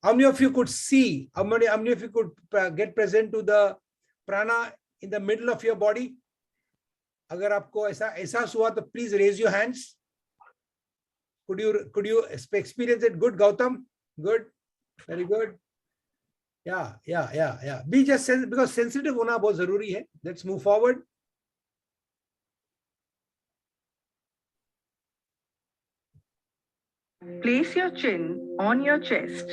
how many of you could see? How many of you could get present to the prana in the middle of your body? अगर आपको ऐसा एहसास हुआ तो please raise your hands. Could you experience it? Good, Gautam. Good. Very good. Yeah. Be just because sensitive होना बहुत जरूरी है. Let's move forward. Place your chin on your chest.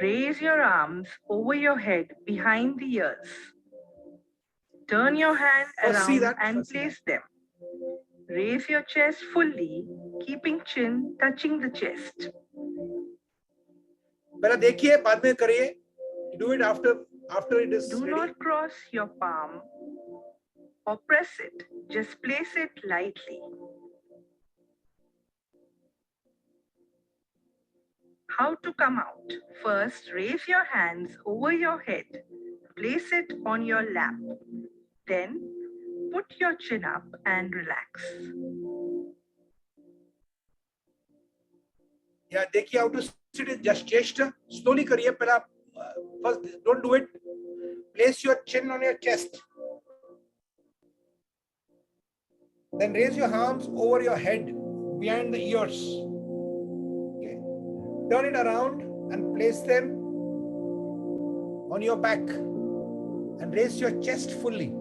Raise your arms over your head behind the ears. Turn your hand First see around that. and First see place them. Raise your chest fully, keeping chin touching the chest. पहले देखिए, बाद में करिए. Do it after it is Do ready. not cross your palm or press it. Just place it lightly. How to come out? First, raise your hands over your head. Place it on your lap. Then, put your chin up and relax. Yeah, देखिए how to sit is just gesture. Slowly करिए. पहला first don't do it. Place your chin on your chest. Then raise your arms over your head behind the ears. Okay. Turn it around and place them on your back and raise your chest fully.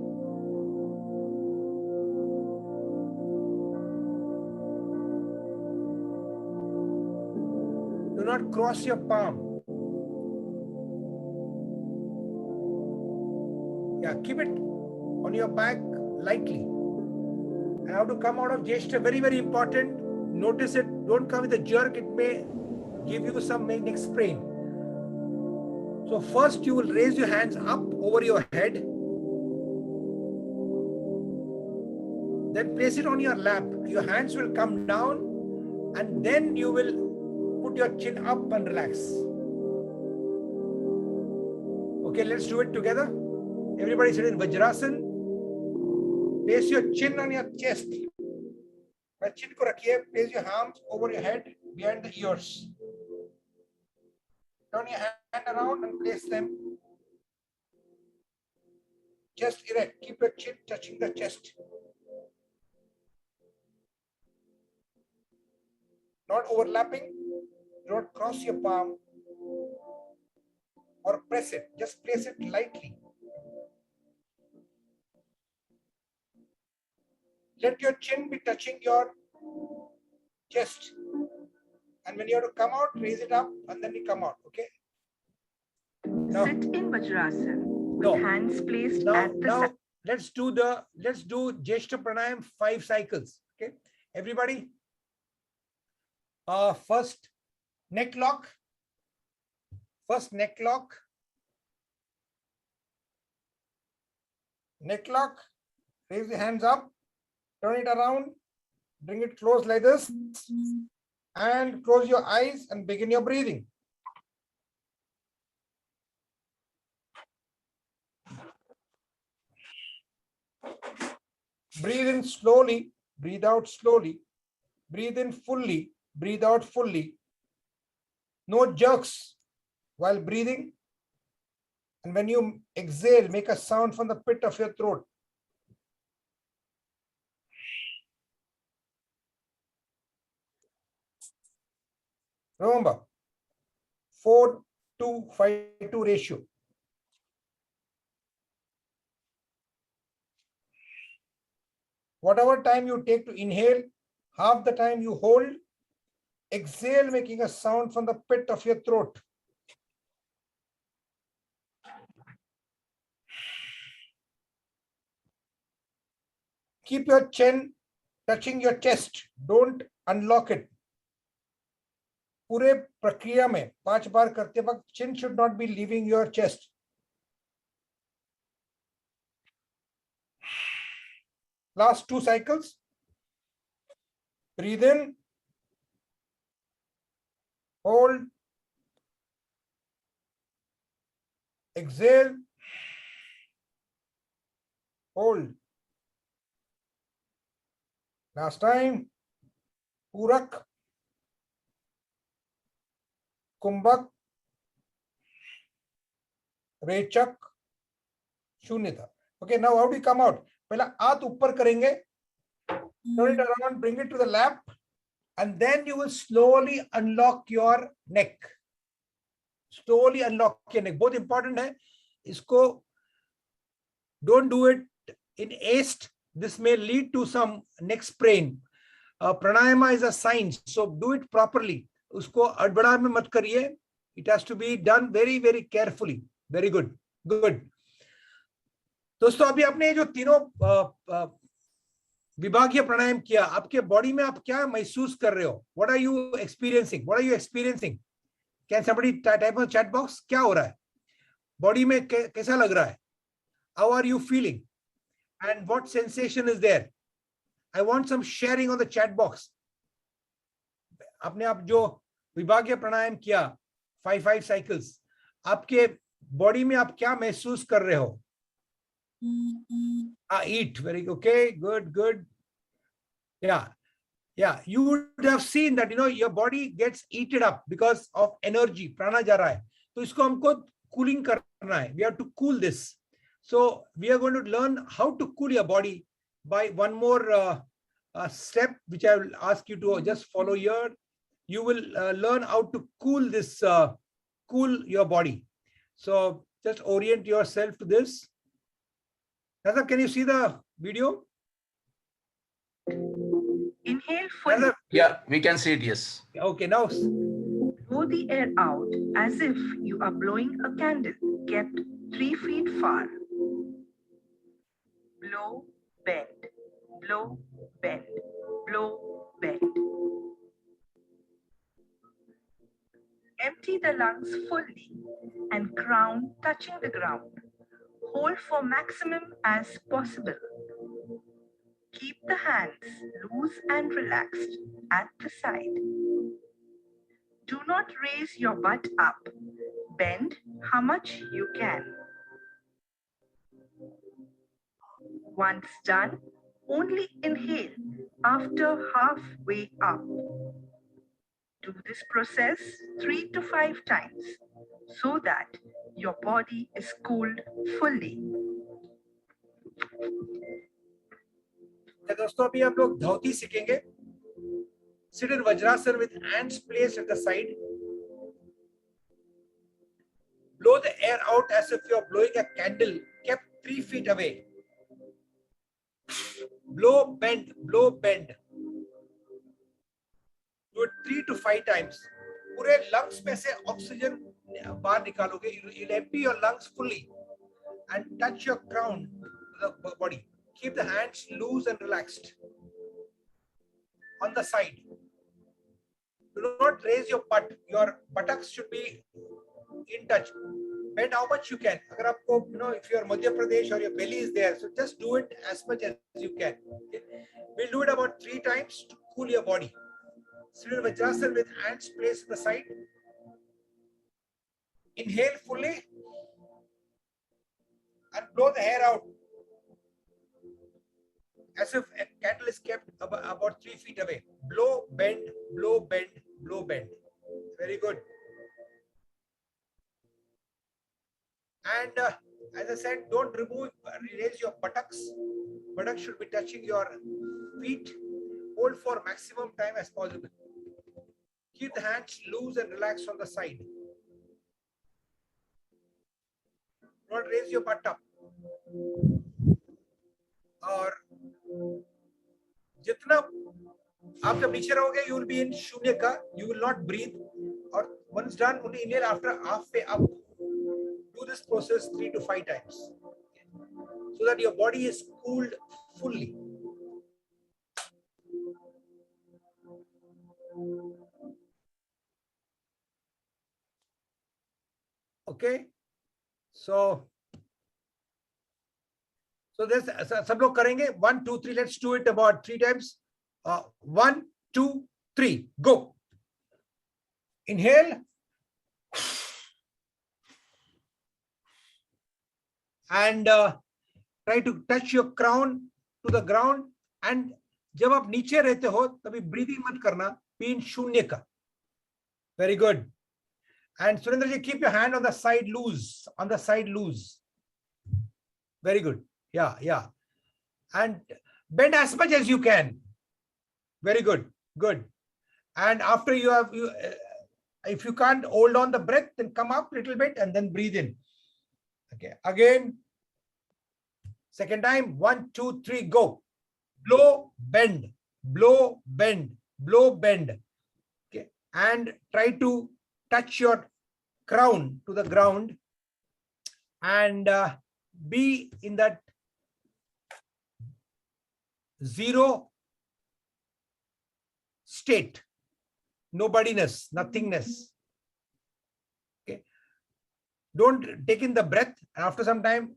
Do not cross your palm. Yeah, keep it on your back lightly. And how to come out of gesture, very, very important. Notice it. Don't come with a jerk. It may give you some neck sprain. So first you will raise your hands up over your head. Then place it on your lap. Your hands will come down, and then you will put your chin up and relax. Okay, let's do it together. Everybody sit in Vajrasan. Place your chin on your chest. Chin ko rakhiye. Place your arms over your head behind the ears. Turn your hand around and place them chest erect. Keep your chin touching the chest. Not overlapping. Do not cross your palm or press it. Just place it lightly. Let your chin be touching your chest. And when you have to come out, raise it up and then you come out. Okay? Now, Sit in Vajrasan with hands placed at the now side. let's do Jeshta Pranayam 5 cycles. Okay? Everybody. First neck lock. First neck lock. Neck lock. Raise the hands up. Turn it around. Bring it close like this. And close your eyes and begin your breathing. Breathe in slowly. Breathe out slowly. Breathe in fully. Breathe out fully. No jerks while breathing. And when you exhale, make a sound from the pit of your throat. Remember, 4:5:2 ratio. Whatever time you take to inhale, half the time you hold Exhale, making a sound from the pit of your throat. Keep your chin touching your chest. Don't unlock it. पूरे प्रक्रिया में 5 बार करते वक्त chin should not be leaving your chest. Last 2 cycles. Breathe in, hold, exhale, hold. Last time. Purak, कुंभक, रेचक, शून्यता. Okay, now how do you come out? पहला हाथ ऊपर करेंगे, turn it around, bring it to the lap, and then you will slowly unlock your neck. Slowly unlock your neck. बहुत important है. इसको don't do it in haste. This may lead to some neck sprain. Pranayama is a science, so do it properly. उसको अड़बड़ा में मत करिए. It has to be done very, very carefully. Very good. Good. दोस्तों अभी आपने ये जो तीनों विभागीय प्राणायाम किया, आपके बॉडी में आप क्या महसूस कर रहे हो? What are you experiencing? What are you experiencing? Can somebody type on chat box? क्या हो रहा है? बॉडी में कैसा लग रहा है? How are you feeling? And what sensation is there? I want some sharing on the chat box. आपने आप जो विभागीय प्राणायाम किया 5 cycles, आपके बॉडी में आप क्या महसूस कर रहे हो? Eat. Very okay. Good. Yeah. You would have seen that your body gets eaten up because of energy. Prana जा रहा है. तो इसको हमको cooling करना है. We have to cool this. So we are going to learn how to cool your body by one more step, which I will ask you to just follow here. You will learn how to cool this, cool your body. So just orient yourself to this. Nazar, can you see the video? Inhale fully. Nazar, Yeah, we can see it, yes. okay, now Blow the air out as if you are blowing a candle kept 3 feet far. Blow, bend, blow, bend, blow, bend. Empty the lungs fully and crown touching the ground. Hold for maximum as possible. Keep the hands loose and relaxed at the side. Do not raise your butt up. Bend how much you can. Once done, only inhale after halfway up. Do this process 3 to 5 times so that your body is cooled fully. दोस्तों अभी आप लोग धौती सीखेंगे. Sit in Vajrasana with hands placed at the side. Blow the air out as if you are blowing a candle kept 3 feet away. Blow, bend, blow, bend. Do it 3 to 5 times. पूरे lungs में से oxygen बाहर निकालोगे. You'll empty your lungs fully and touch your crown to the body. Keep the hands loose and relaxed. On the side. Do not raise your butt. Your buttocks should be in touch. Bend how much you can. अगर आपको, if you are Madhya Pradesh or your belly is there, so just do it as much as you can. Okay? We'll do it about 3 times to cool your body. Sit in Vajrasana with hands placed to the side. Inhale fully and blow the air out as if a candle is kept about 3 feet away. Blow, bend, blow, bend, blow, bend. Very good. And as I said, don't raise your buttocks. Buttocks should be touching your feet. Hold for maximum time as possible. Keep the hands loose and relaxed on the side. Don't raise your butt up. और जितना आप जब नीचे रहोगे, you will be in शून्य का, you will not breathe. Or once done, only inhale after halfway up. Do this process 3 to 5 times, so that your body is cooled fully. Okay, so this सब लोग करेंगे 1 2 3. Let's do it about 3 times. 1 2 3 go. Inhale and try to touch your crown to the ground. And जब आप नीचे रहते हो तभी breathing मत करना, be in शून्य का. Very good. And Surendra ji, keep your hand on the side loose, on the side loose. Very good. Yeah, yeah. And bend as much as you can. Very good. Good. And after you have, if you can't hold on the breath, then come up a little bit and then breathe in. Okay. Again. Second time. 1 2 3 go. Blow, bend, blow, bend, blow, bend. Okay. And try to touch your crown to the ground and be in that zero state, nobodiness, nothingness. Okay. Don't take in the breath. After some time,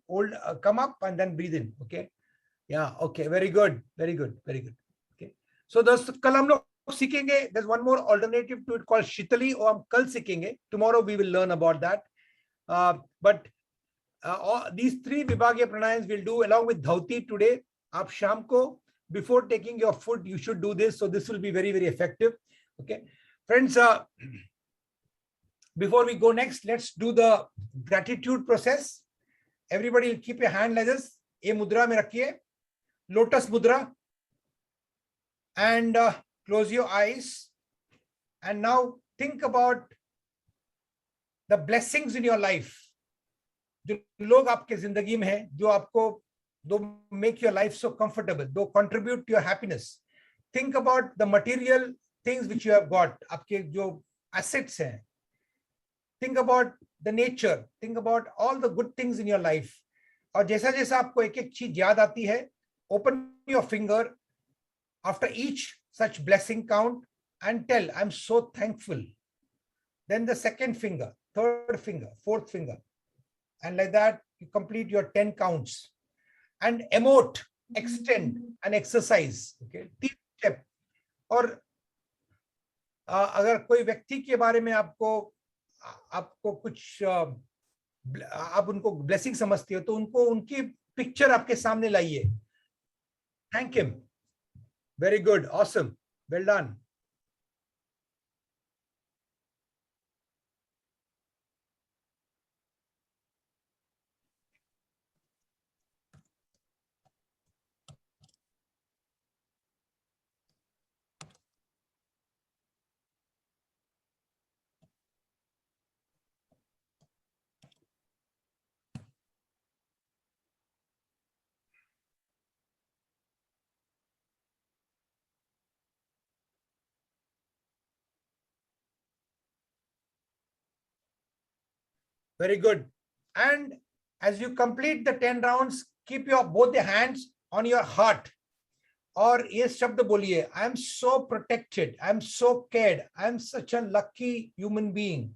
come up and then breathe in. Okay. Yeah. Okay. Very good. Very good. Very good. Okay. So कल हम लोग सीखेंगे. There's one more alternative to it called Shitali, or हम कल सीखेंगे. Tomorrow we will learn about that. But these 3 Vibhagya pranayams we'll do along with Dhauti today. आप शाम को, before taking your food, you should do this. So this will be very, very effective. Okay. Friends, before we go next, let's do the gratitude process. Everybody will keep your hand like this. ये मुद्रा में रखिए. Lotus mudra. And close your eyes. And now think about the blessings in your life. जो लोग आपके जिंदगी में हैं, जो आपको make your life so comfortable, do contribute to your happiness. Think about the material things which you have got, आपके जो assets हैं. Think about the nature. Think about all the good things in your life. और जैसा जैसा आपको एक एक चीज याद आती है, open your finger after each such blessing count and tell, I'm so thankful. Then the second finger, third finger, fourth finger. And like that, you complete your 10 counts. And emote, extend, and exercise. Okay, 3 step. और अगर कोई व्यक्ति के बारे में आपको कुछ आप उनको ब्लेसिंग समझते हो, तो उनको उनकी पिक्चर आपके सामने लाइए. Thank him. Very good. Awesome. Well done. Very good. And as you complete the 10 rounds, keep both the hands on your heart. और ये शब्द बोलिए, I am so protected, I am so cared, I am such a lucky human being,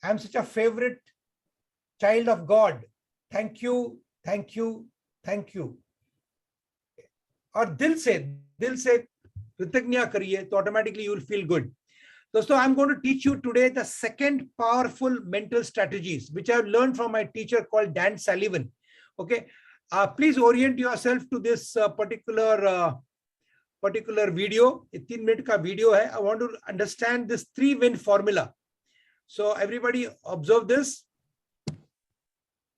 I am such a favorite child of God. Thank you, thank you, thank you. और दिल से कृतज्ञता करिए, तो automatically you will feel good. So I'm going to teach you today the second powerful mental strategies, which I've learned from my teacher called Dan Sullivan. Okay. Please orient yourself to this particular video. A 3-minute ka video hai. I want to understand this 3-win formula. So everybody observe this.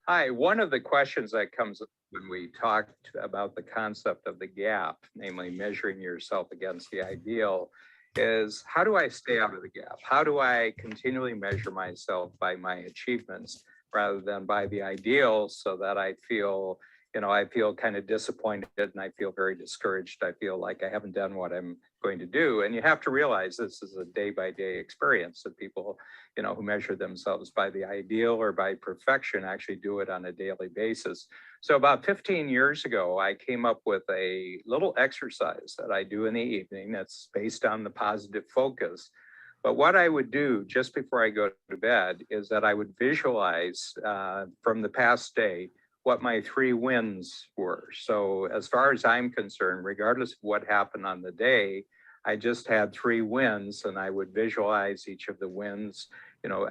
Hi, one of the questions that comes up when we talked about the concept of the gap, namely measuring yourself against the ideal, is how do I stay out of the gap? How do I continually measure myself by my achievements rather than by the ideal, so that I feel I feel kind of disappointed and I feel very discouraged. I feel like I haven't done what I'm going to do. And you have to realize this is a day-by-day experience that people, who measure themselves by the ideal or by perfection actually do it on a daily basis. So about 15 years ago, I came up with a little exercise that I do in the evening that's based on the positive focus. But what I would do just before I go to bed is that I would visualize from the past day what my 3 wins were. So as far as I'm concerned, regardless of what happened on the day, I just had 3 wins, and I would visualize each of the wins,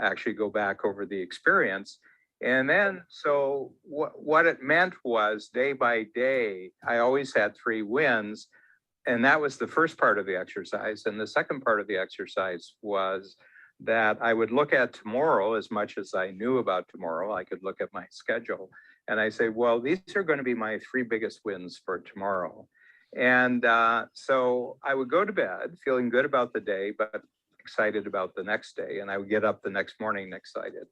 actually go back over the experience. And then, so what it meant was day by day, I always had 3 wins. And that was the first part of the exercise. And the second part of the exercise was that I would look at tomorrow as much as I knew about tomorrow. I could look at my schedule and I say, well, these are going to be my 3 biggest wins for tomorrow. And so I would go to bed feeling good about the day, but excited about the next day. And I would get up the next morning excited.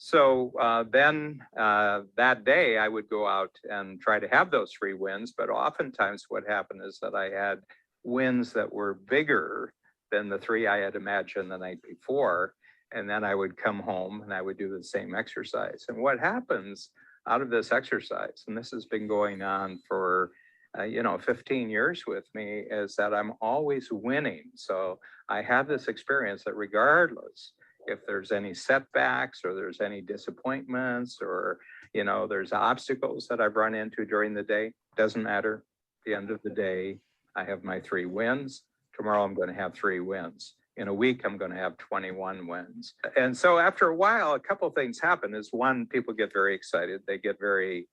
So then that day I would go out and try to have those 3 wins. But oftentimes what happened is that I had wins that were bigger than the 3 I had imagined the night before. And then I would come home and I would do the same exercise. And what happens out of this exercise, and this has been going on for 15 years with me, is that I'm always winning. So I have this experience that regardless if there's any setbacks or there's any disappointments or, there's obstacles that I've run into during the day, doesn't matter. At the end of the day, I have my 3 wins. Tomorrow, I'm going to have 3 wins. In a week, I'm going to have 21 wins. And so after a while, a couple of things happen is one, people get very excited. They get very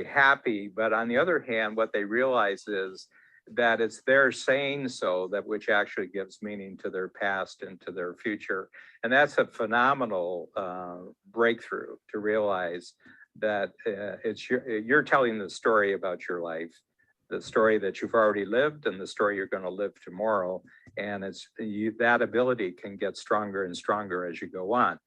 happy. But on the other hand, what they realize is that it's their saying so that which actually gives meaning to their past and to their future. And that's a phenomenal breakthrough to realize that you're telling the story about your life, the story that you've already lived and the story you're going to live tomorrow. And that ability can get stronger and stronger as you go on.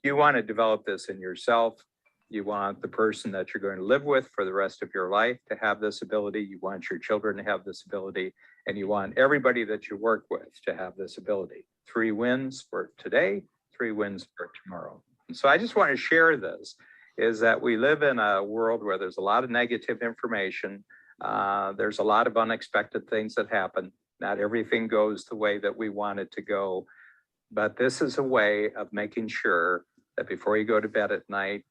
You want to develop this in yourself. You want the person that you're going to live with for the rest of your life to have this ability. You want your children to have this ability, and you want everybody that you work with to have this ability. 3 wins for today, 3 wins for tomorrow. And so I just want to share this, is that we live in a world where there's a lot of negative information. There's a lot of unexpected things that happen. Not everything goes the way that we want it to go. But this is a way of making sure that before you go to bed at night,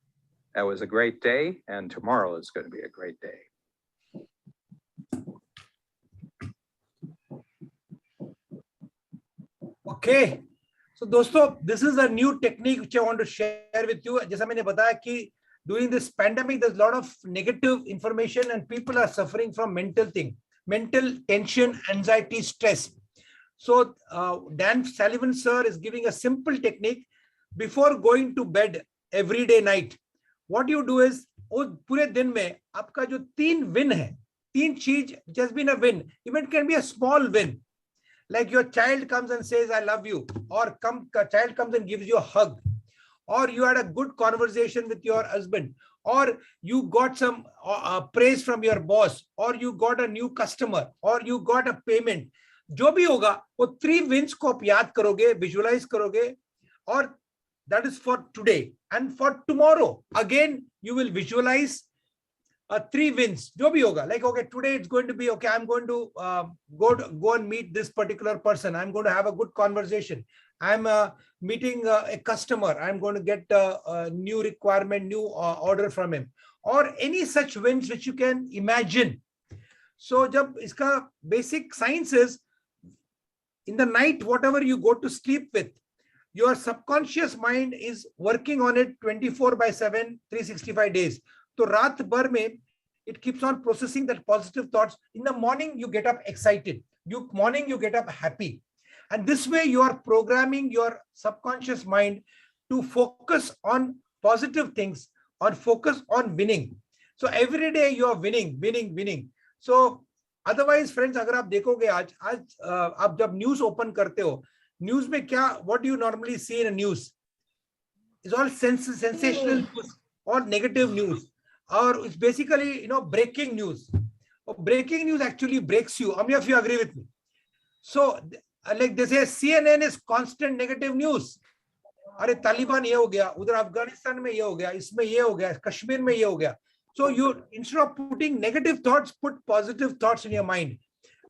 that was a great day, and tomorrow is going to be a great day. Okay. So दोस्तों, this is a new technique which I want to share with you. जैसा मैंने बताया कि during this pandemic, there's a lot of negative information and people are suffering from mental tension, anxiety, stress. So Dan Sullivan sir is giving a simple technique before going to bed every day night. What you do is, पूरे दिन में आपका जो 3 win है, 3 चीज, just been a win. Even it can be a small win. Like your child comes and says, I love you, or child comes and gives you a hug, or you had a good conversation with your husband, or you got some praise from your boss, or you got a new customer, or you got a payment. जो भी होगा, वो 3 wins को आप याद करोगे, visualize करोगे, और that is for today. And for tomorrow, again, you will visualize 3 wins. जो भी होगा, like, okay, today it's going to be, okay, I'm going to go and meet this particular person. I'm going to have a good conversation. I'm meeting a customer. I'm going to get a new requirement, new order from him, or any such wins which you can imagine. So जब इसका basic science is, in the night, whatever you go to sleep with, your subconscious mind is working on it 24/7, 365 days. So रात भर में, it keeps on processing that positive thoughts. In the morning, you get up excited. Morning, you get up happy. And this way, you are programming your subconscious mind to focus on positive things, or focus on winning. So every day you are winning. So otherwise, friends, अगर आप देखोगे आज आप जब news open करते हो, news में क्या, what do you normally see in a news? It's all sensational news or negative news. or it's basically, breaking news. Breaking news actually breaks you. How many of you agree with me? So, like they say, CNN is constant negative news. अरे तालिबान ये हो गया, उधर अफगानिस्तान में ये हो गया, इसमें ये हो गया, कश्मीर में ये हो गया. So you, instead of putting negative thoughts, put positive thoughts in your mind.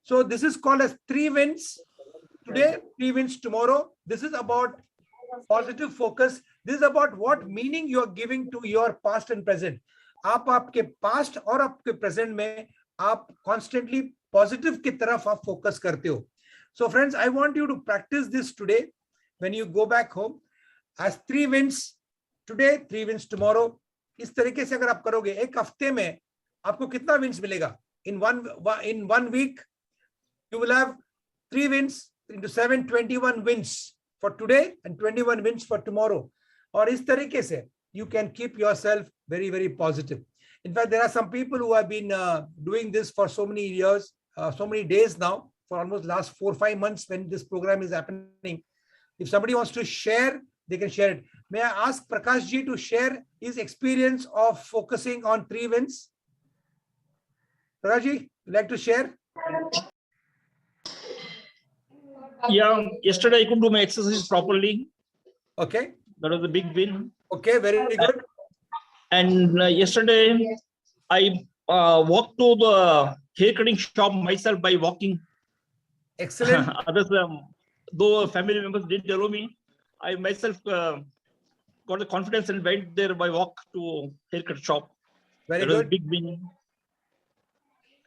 So this is called as 3 wins today, 3 wins tomorrow. This is about positive focus. This is about what meaning you are giving to your past and present. आप आपके past और आपके present में आप constantly positive की तरफ आप focus करते हो. So friends, I want you to practice this today when you go back home. As 3 wins today, 3 wins tomorrow. इस तरीके से अगर आप करोगे, एक हफ्ते में आपको कितना wins मिलेगा? In one week, you will have 3 wins into 7, 21 wins for today and 21 wins for tomorrow. और इस तरीके से you can keep yourself very, very positive. In fact, there are some people who have been doing this for so many years, so many days now, for almost last 4-5 months when this program is happening. If somebody wants to share, they can share it. May I ask Prakash ji to share his experience of focusing on 3 wins? Prakash ji, would like to share? Yeah, yesterday I could do my exercise properly. Okay. That was a big win. Okay, very good. And yesterday I walked to the hair cutting shop myself by walking. Excellent. Others, though family members didn't allow me, I myself got the confidence and went there by walk to haircut shop. Very That was a good. big win.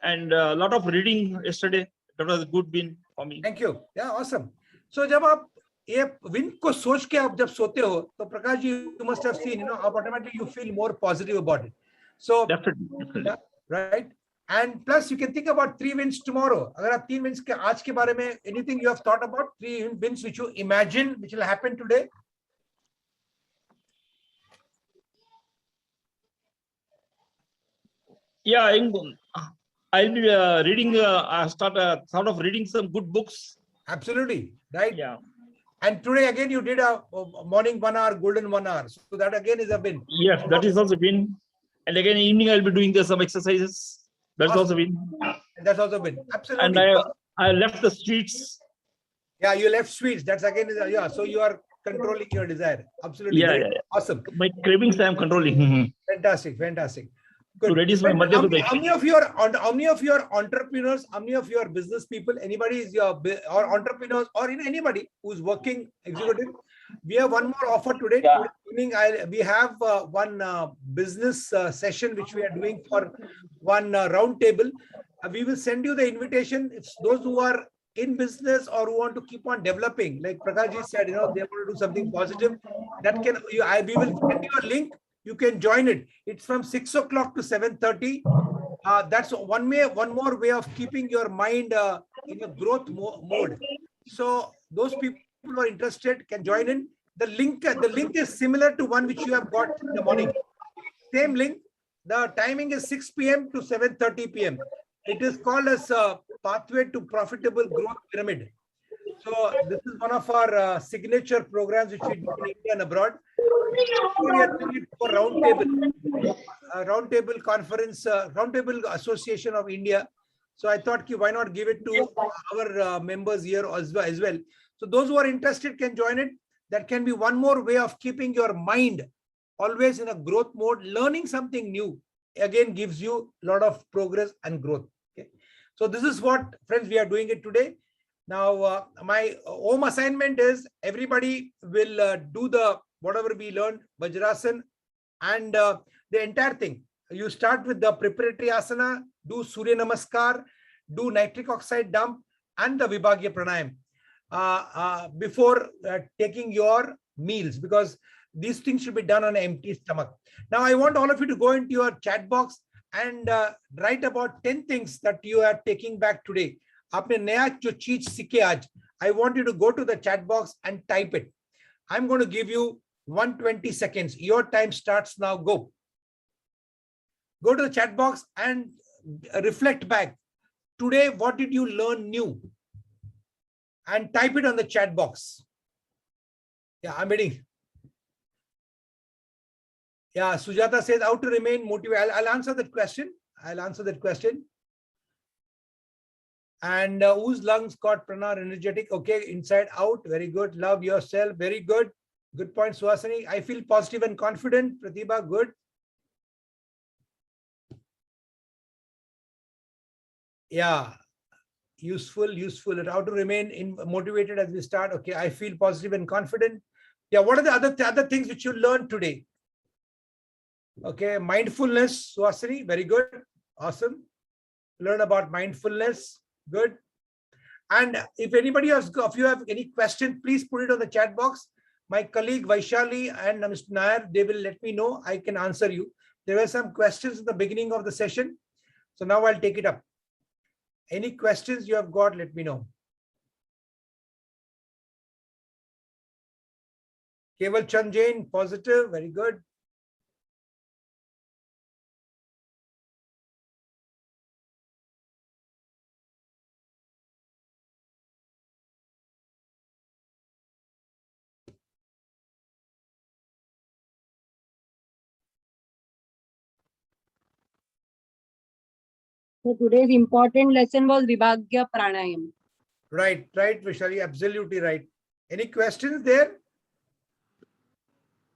And a lot of reading yesterday. That was a good win for me. Thank you. Yeah, awesome. So जब आप ये win को सोच के आप जब सोते हो तो Prakash ji, you must have seen, automatically you feel more positive about it. So Definitely. yeah, right. And plus you can think about 3 wins tomorrow. अगर आप 3 wins के आज के बारे में, anything you have thought about 3 wins which you imagine which will happen today? Yeah, I'll be reading. I thought of reading some good books. Absolutely, right? Yeah. And today again you did a morning 1 hour, golden 1 hour. So that again is a win. Yes, that is also win. And again, evening I'll be doing some exercises. That's Awesome. also win. That's also win. Absolutely. And I left the streets. Yeah, you left sweets. That's again is yeah. So you are controlling your desire. Absolutely. Yeah, Very yeah, yeah. Awesome. My cravings I am controlling. Fantastic. Fantastic. To Good. reduce my Madhya How Pradesh. many of your entrepreneurs, how many of your business people, anybody is your or entrepreneurs or anybody who's working executive? We have one more offer today. Yeah. Today evening, we have one business session which we are doing for one round table. We will send you the invitation. It's those who are in business or who want to keep on developing, like Prakash ji said, they want to do something positive. That can we will send you a link. You can join it. It's from 6 o'clock to 7:30. That's one more way of keeping your mind in a growth mode. So those people who are interested can join in. The link is similar to one which you have got in the morning. Same link. The timing is 6 p.m. to 7:30 p.m. It is called as Pathway to Profitable Growth Pyramid. So this is one of our signature programs which we do in India and abroad. We are doing it for Roundtable Conference, Roundtable Association of India. So I thought, why not give it to our members here as well. So those who are interested can join it. That can be one more way of keeping your mind always in a growth mode. Learning something new again gives you a lot of progress and growth. Okay. So this is what, friends, we are doing it today. Now, my home assignment is everybody will do the whatever we learned, Vajrasan, and the entire thing. You start with the preparatory asana, do Surya Namaskar, do nitric oxide dump, and the Vibhagya Pranayam before taking your meals, because these things should be done on an empty stomach. Now, I want all of you to go into your chat box and write about 10 things that you are taking back today. आपने नया जो चीज सीखे आज, I want you to go to the chat box and type it. I'm going to give you 120 seconds. Your time starts now. Go to the chat box and reflect back. Today, what did you learn new? And type it on the chat box. Yeah, I'm waiting. Yeah, Sujata says how to remain motivated. I'll answer that question. And whose lungs got prana energetic? Okay, inside out. Very good. Love yourself. Very good. Good point, Suhasini. I feel positive and confident. Pratibha, good. Yeah, useful. How to remain motivated as we start. Okay, I feel positive and confident. Yeah, what are the other things which you learned today? Okay, mindfulness, Suhasini, very good. Awesome. Learn about mindfulness. Good. And if anybody else, if you have any question, please put it on the chat box. My colleague Vaishali and Mr. Nair, they will let me know. I can answer you. There were some questions in the beginning of the session. So now I'll take it up. Any questions you have got, let me know. Keval Chand Jain, positive, very good. So today's important lesson was Vibhagya Pranayam. Right, Vishali, absolutely right. Any questions there?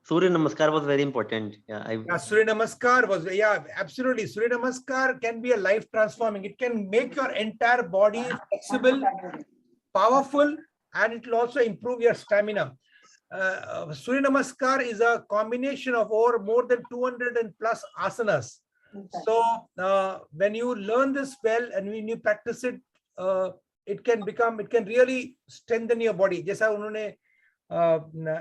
Surya Namaskar was very important. Yeah, Surya Namaskar was, absolutely. Surya Namaskar can be a life transforming. It can make your entire body flexible, powerful, and it will also improve your stamina. Surya Namaskar is a combination of more than 200 and plus asanas. So when you learn this well and when you practice it, it can really strengthen your body. Jaisa unhone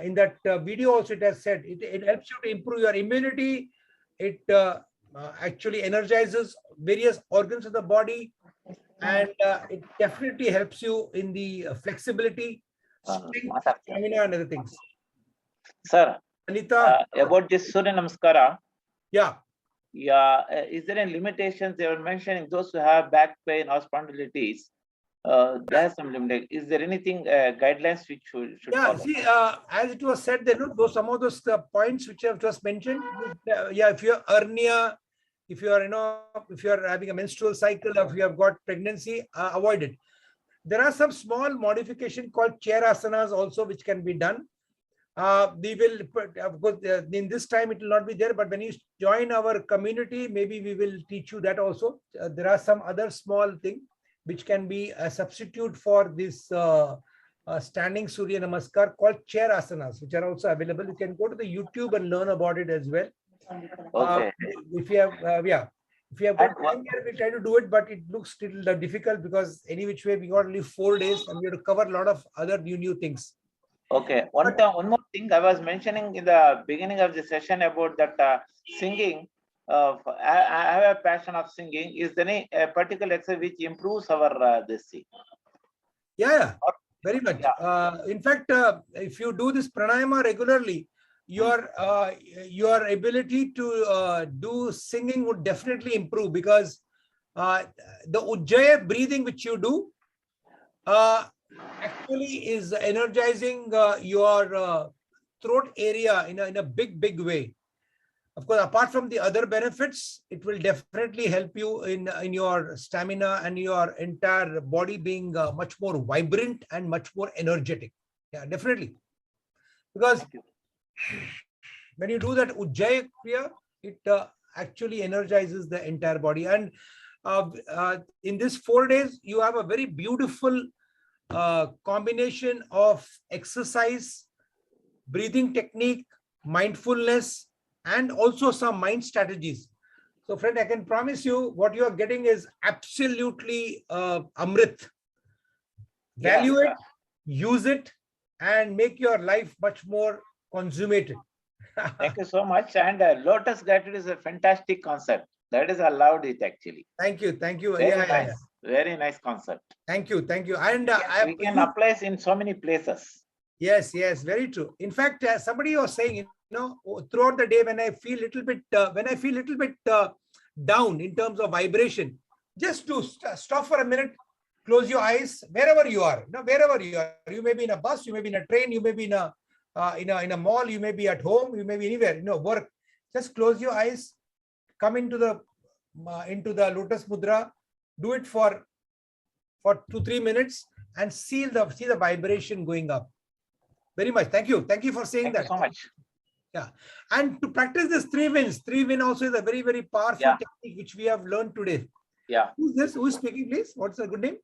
in that video also it has said, it helps you to improve your immunity. It actually energizes various organs of the body, and it definitely helps you in the flexibility, strength, stamina, and other things. Sir, Anita, about this Surya Namaskara. Yeah. Is there any limitations they were mentioning? Those who have back pain or spondylitis, there's some limit. Is there anything guidelines which should follow? See, as it was said, some of those points which I've just mentioned. If you have hernia, if you are having a menstrual cycle, or if you have got pregnancy, avoid it. There are some small modification called chair asanas also which can be done. We will, of course, in this time it will not be there, but when you join our community, maybe we will teach you that also. There are some other small thing which can be a substitute for this standing Surya Namaskar called chair asanas, which are also available. You can go to the YouTube and learn about it as well. Okay. If you have, if you have got time here, we try to do it, but it looks little difficult because any which way we got only 4 days and we have to cover a lot of other new things. Okay. One more thing I was mentioning in the beginning of the session about that singing. I have a passion of singing. Is there any particular exercise which improves our this thing? Yeah, very much. In fact, if you do this pranayama regularly, your ability to do singing would definitely improve, because the Ujjaya breathing which you do actually is energizing your throat area in a big way. Of course, apart from the other benefits, it will definitely help you in your stamina and your entire body being much more vibrant and much more energetic. Yeah, definitely. Because when you do that Ujjaya Kriya, it actually energizes the entire body. And in this 4 days, you have a very beautiful combination of exercise, breathing technique, mindfulness, and also some mind strategies. So friend, I can promise you what you are getting is absolutely Amrit. Value it, use it, and make your life much more consummated. Thank you so much. And Lotus Gratitude is a fantastic concept. That is, I loved it actually. Thank you. Very nice. Very nice concept. Thank you. And we can apply it in so many places. Yes, very true. In fact, somebody was saying, throughout the day, when I feel little bit down in terms of vibration, just to stop for a minute, close your eyes, wherever you are. You may be in a bus, you may be in a train, you may be in a mall, you may be at home, you may be anywhere. Work. Just close your eyes, come into the lotus mudra, do it for 2-3 minutes and see the vibration going up. Very much. Thank you. Thank you for saying Thank that. you so much. Yeah. And to practice this 3 wins, 3 win also is a very, very powerful technique which we have learned today. Yeah. Who's this? Who is speaking, please? What's the good name?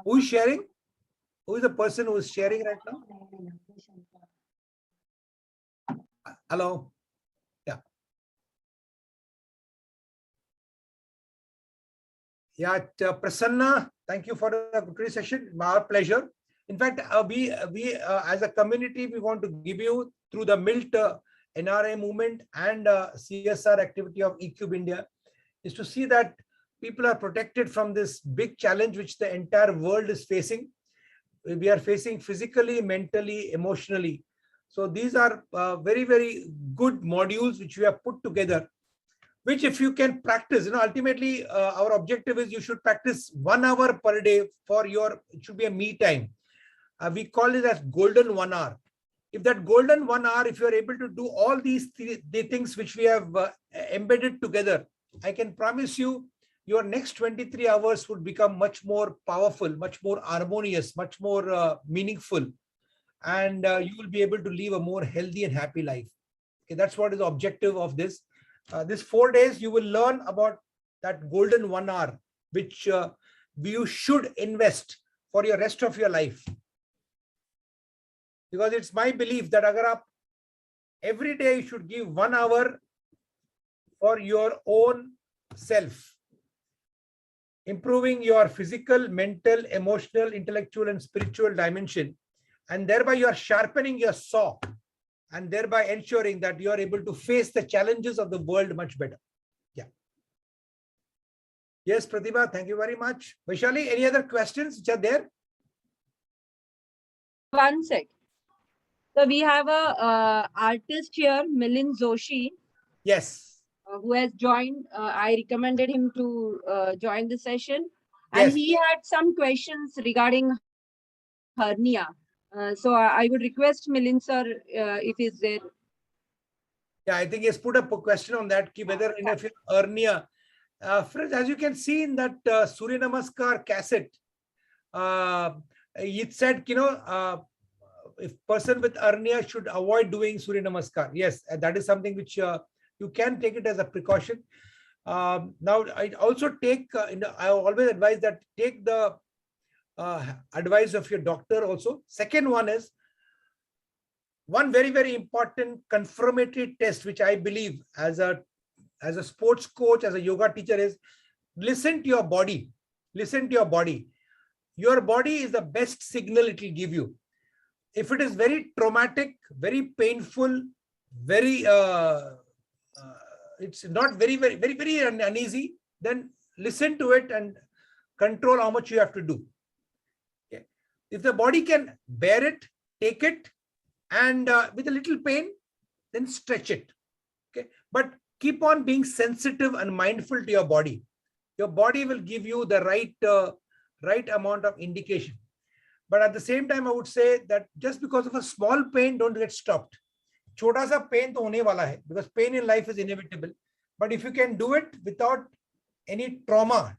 Who is sharing? Who is the person who is sharing right now? Hello. Yeah. Yeah, Prasanna, thank you for the good session. My pleasure. In fact, we as a community, we want to give you through the MILT NRA movement and CSR activity of eCube India is to see that people are protected from this big challenge which the entire world is facing. We are facing physically, mentally, emotionally. So these are very, very good modules which we have put together, which if you can practice, ultimately our objective is you should practice 1 hour per day for it should be a me time. We call it as golden 1 hour. If that golden 1 hour, if you are able to do all these the things which we have embedded together, I can promise you your next 23 hours would become much more powerful, much more harmonious, much more meaningful. And you will be able to live a more healthy and happy life. Okay, that's what is the objective of this. This 4 days, you will learn about that golden 1 hour, which you should invest for your rest of your life. Because it's my belief that every day you should give 1 hour for your own self, improving your physical, mental, emotional, intellectual, and spiritual dimension. And thereby you are sharpening your saw and thereby ensuring that you are able to face the challenges of the world much better. Yeah. Yes, Pratibha, thank you very much. Vaishali, any other questions which are there? One sec. So we have a artist here, Milind Joshi. Yes. Who has joined. I recommended him to join the session. And Yes. he had some questions regarding hernia. So I would request Milind sir if he's there. Yeah, I think he has put up a question on that, whether in a hernia. Friends, as you can see in that Surya Namaskar cassette, it said, if person with hernia should avoid doing Surya Namaskar. Yes, that is something which you can take it as a precaution. Now, I also take, I always advise that take the advice of your doctor also. Second one is, one very, very important confirmatory test, which I believe as a sports coach, as a yoga teacher, is listen to your body. Listen to your body. Your body is the best signal it will give you. If it is very traumatic, very painful, very, it's not very uneasy, then listen to it and control how much you have to do. Okay. If the body can bear it, take it, and with a little pain, then stretch it. Okay, but keep on being sensitive and mindful to your body. Your body will give you the right amount of indication. But at the same time, I would say that just because of a small pain, don't get stopped. Chota sa pain to hone wala hai, because pain in life is inevitable. But if you can do it without any trauma,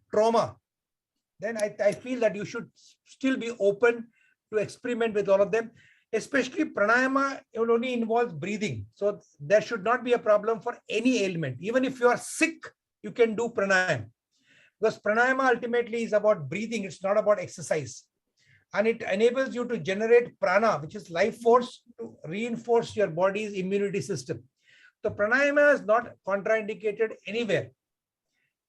then I feel that you should still be open to experiment with all of them. Especially pranayama, it will only involve breathing. So there should not be a problem for any ailment. Even if you are sick, you can do pranayama. Because pranayama ultimately is about breathing. It's not about exercise. And it enables you to generate prana, which is life force, to reinforce your body's immunity system. So pranayama is not contraindicated anywhere.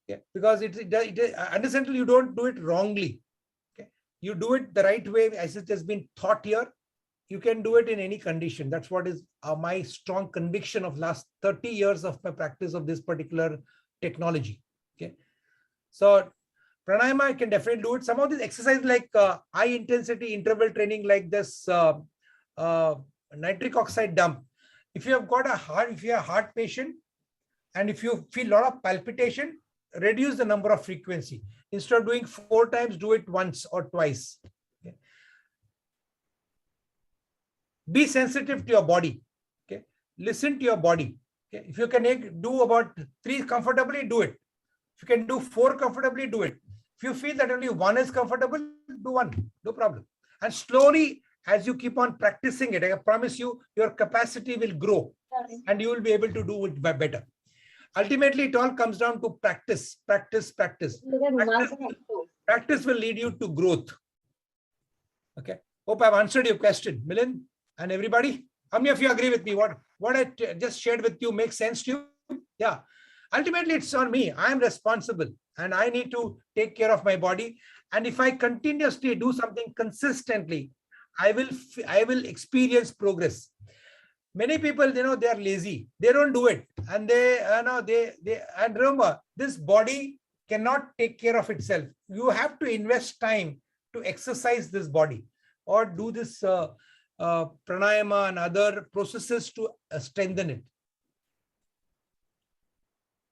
Okay? Because until you don't do it wrongly. Okay? You do it the right way, as it has been taught here. You can do it in any condition. That's what is my strong conviction of last 30 years of my practice of this particular technology. Okay, so pranayama, I can definitely do it. Some of these exercises like high intensity interval training, like this nitric oxide dump. If you have got if you're a heart patient, and if you feel a lot of palpitation, reduce the number of frequency. Instead of doing 4 times, do it once or twice. Be sensitive to your body. Okay. Listen to your body. Okay. If you can do about 3 comfortably, do it. If you can do 4 comfortably, do it. If you feel that only 1 is comfortable, do 1. No problem. And slowly, as you keep on practicing it, I promise you, your capacity will grow and you will be able to do it better. Ultimately, it all comes down to practice, practice, practice. Practice will lead you to growth. Okay. Hope I've answered your question, Milind and everybody. How many of you agree with me? What I just shared with you makes sense to you? Yeah. Ultimately, it's on me. I am responsible and I need to take care of my body. And if I continuously do something consistently, I will experience progress. Many people, they are lazy. They don't do it. And and remember, this body cannot take care of itself. You have to invest time to exercise this body or do this pranayama and other processes to strengthen it.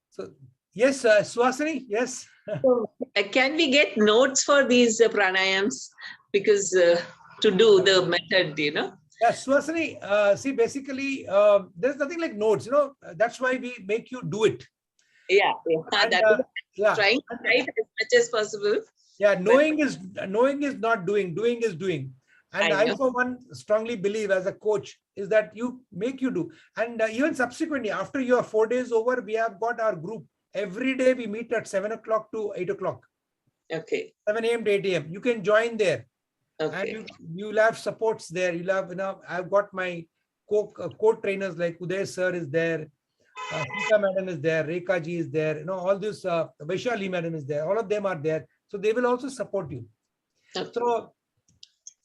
So, yes, Suhasini, yes. So, can we get notes for these pranayams? Because to do the method, Yeah, Suhasini, see, basically, there's nothing like notes, that's why we make you do it. Yeah, And, yeah. Trying to write as much as possible. Yeah, knowing is not doing, doing is doing. And I for one strongly believe as a coach is that you do. And even subsequently, after your 4 days over, we have got our group. Every day we meet at 7 o'clock to 8 o'clock. Okay. 7 a.m. to 8 a.m. You can join there. Okay. And you'll have supports there. You'll have, I've got my co-trainers like Uday sir is there. Sita madam is there. Rekha ji is there. All this, Vaishali madam is there. All of them are there. So they will also support you. Okay. So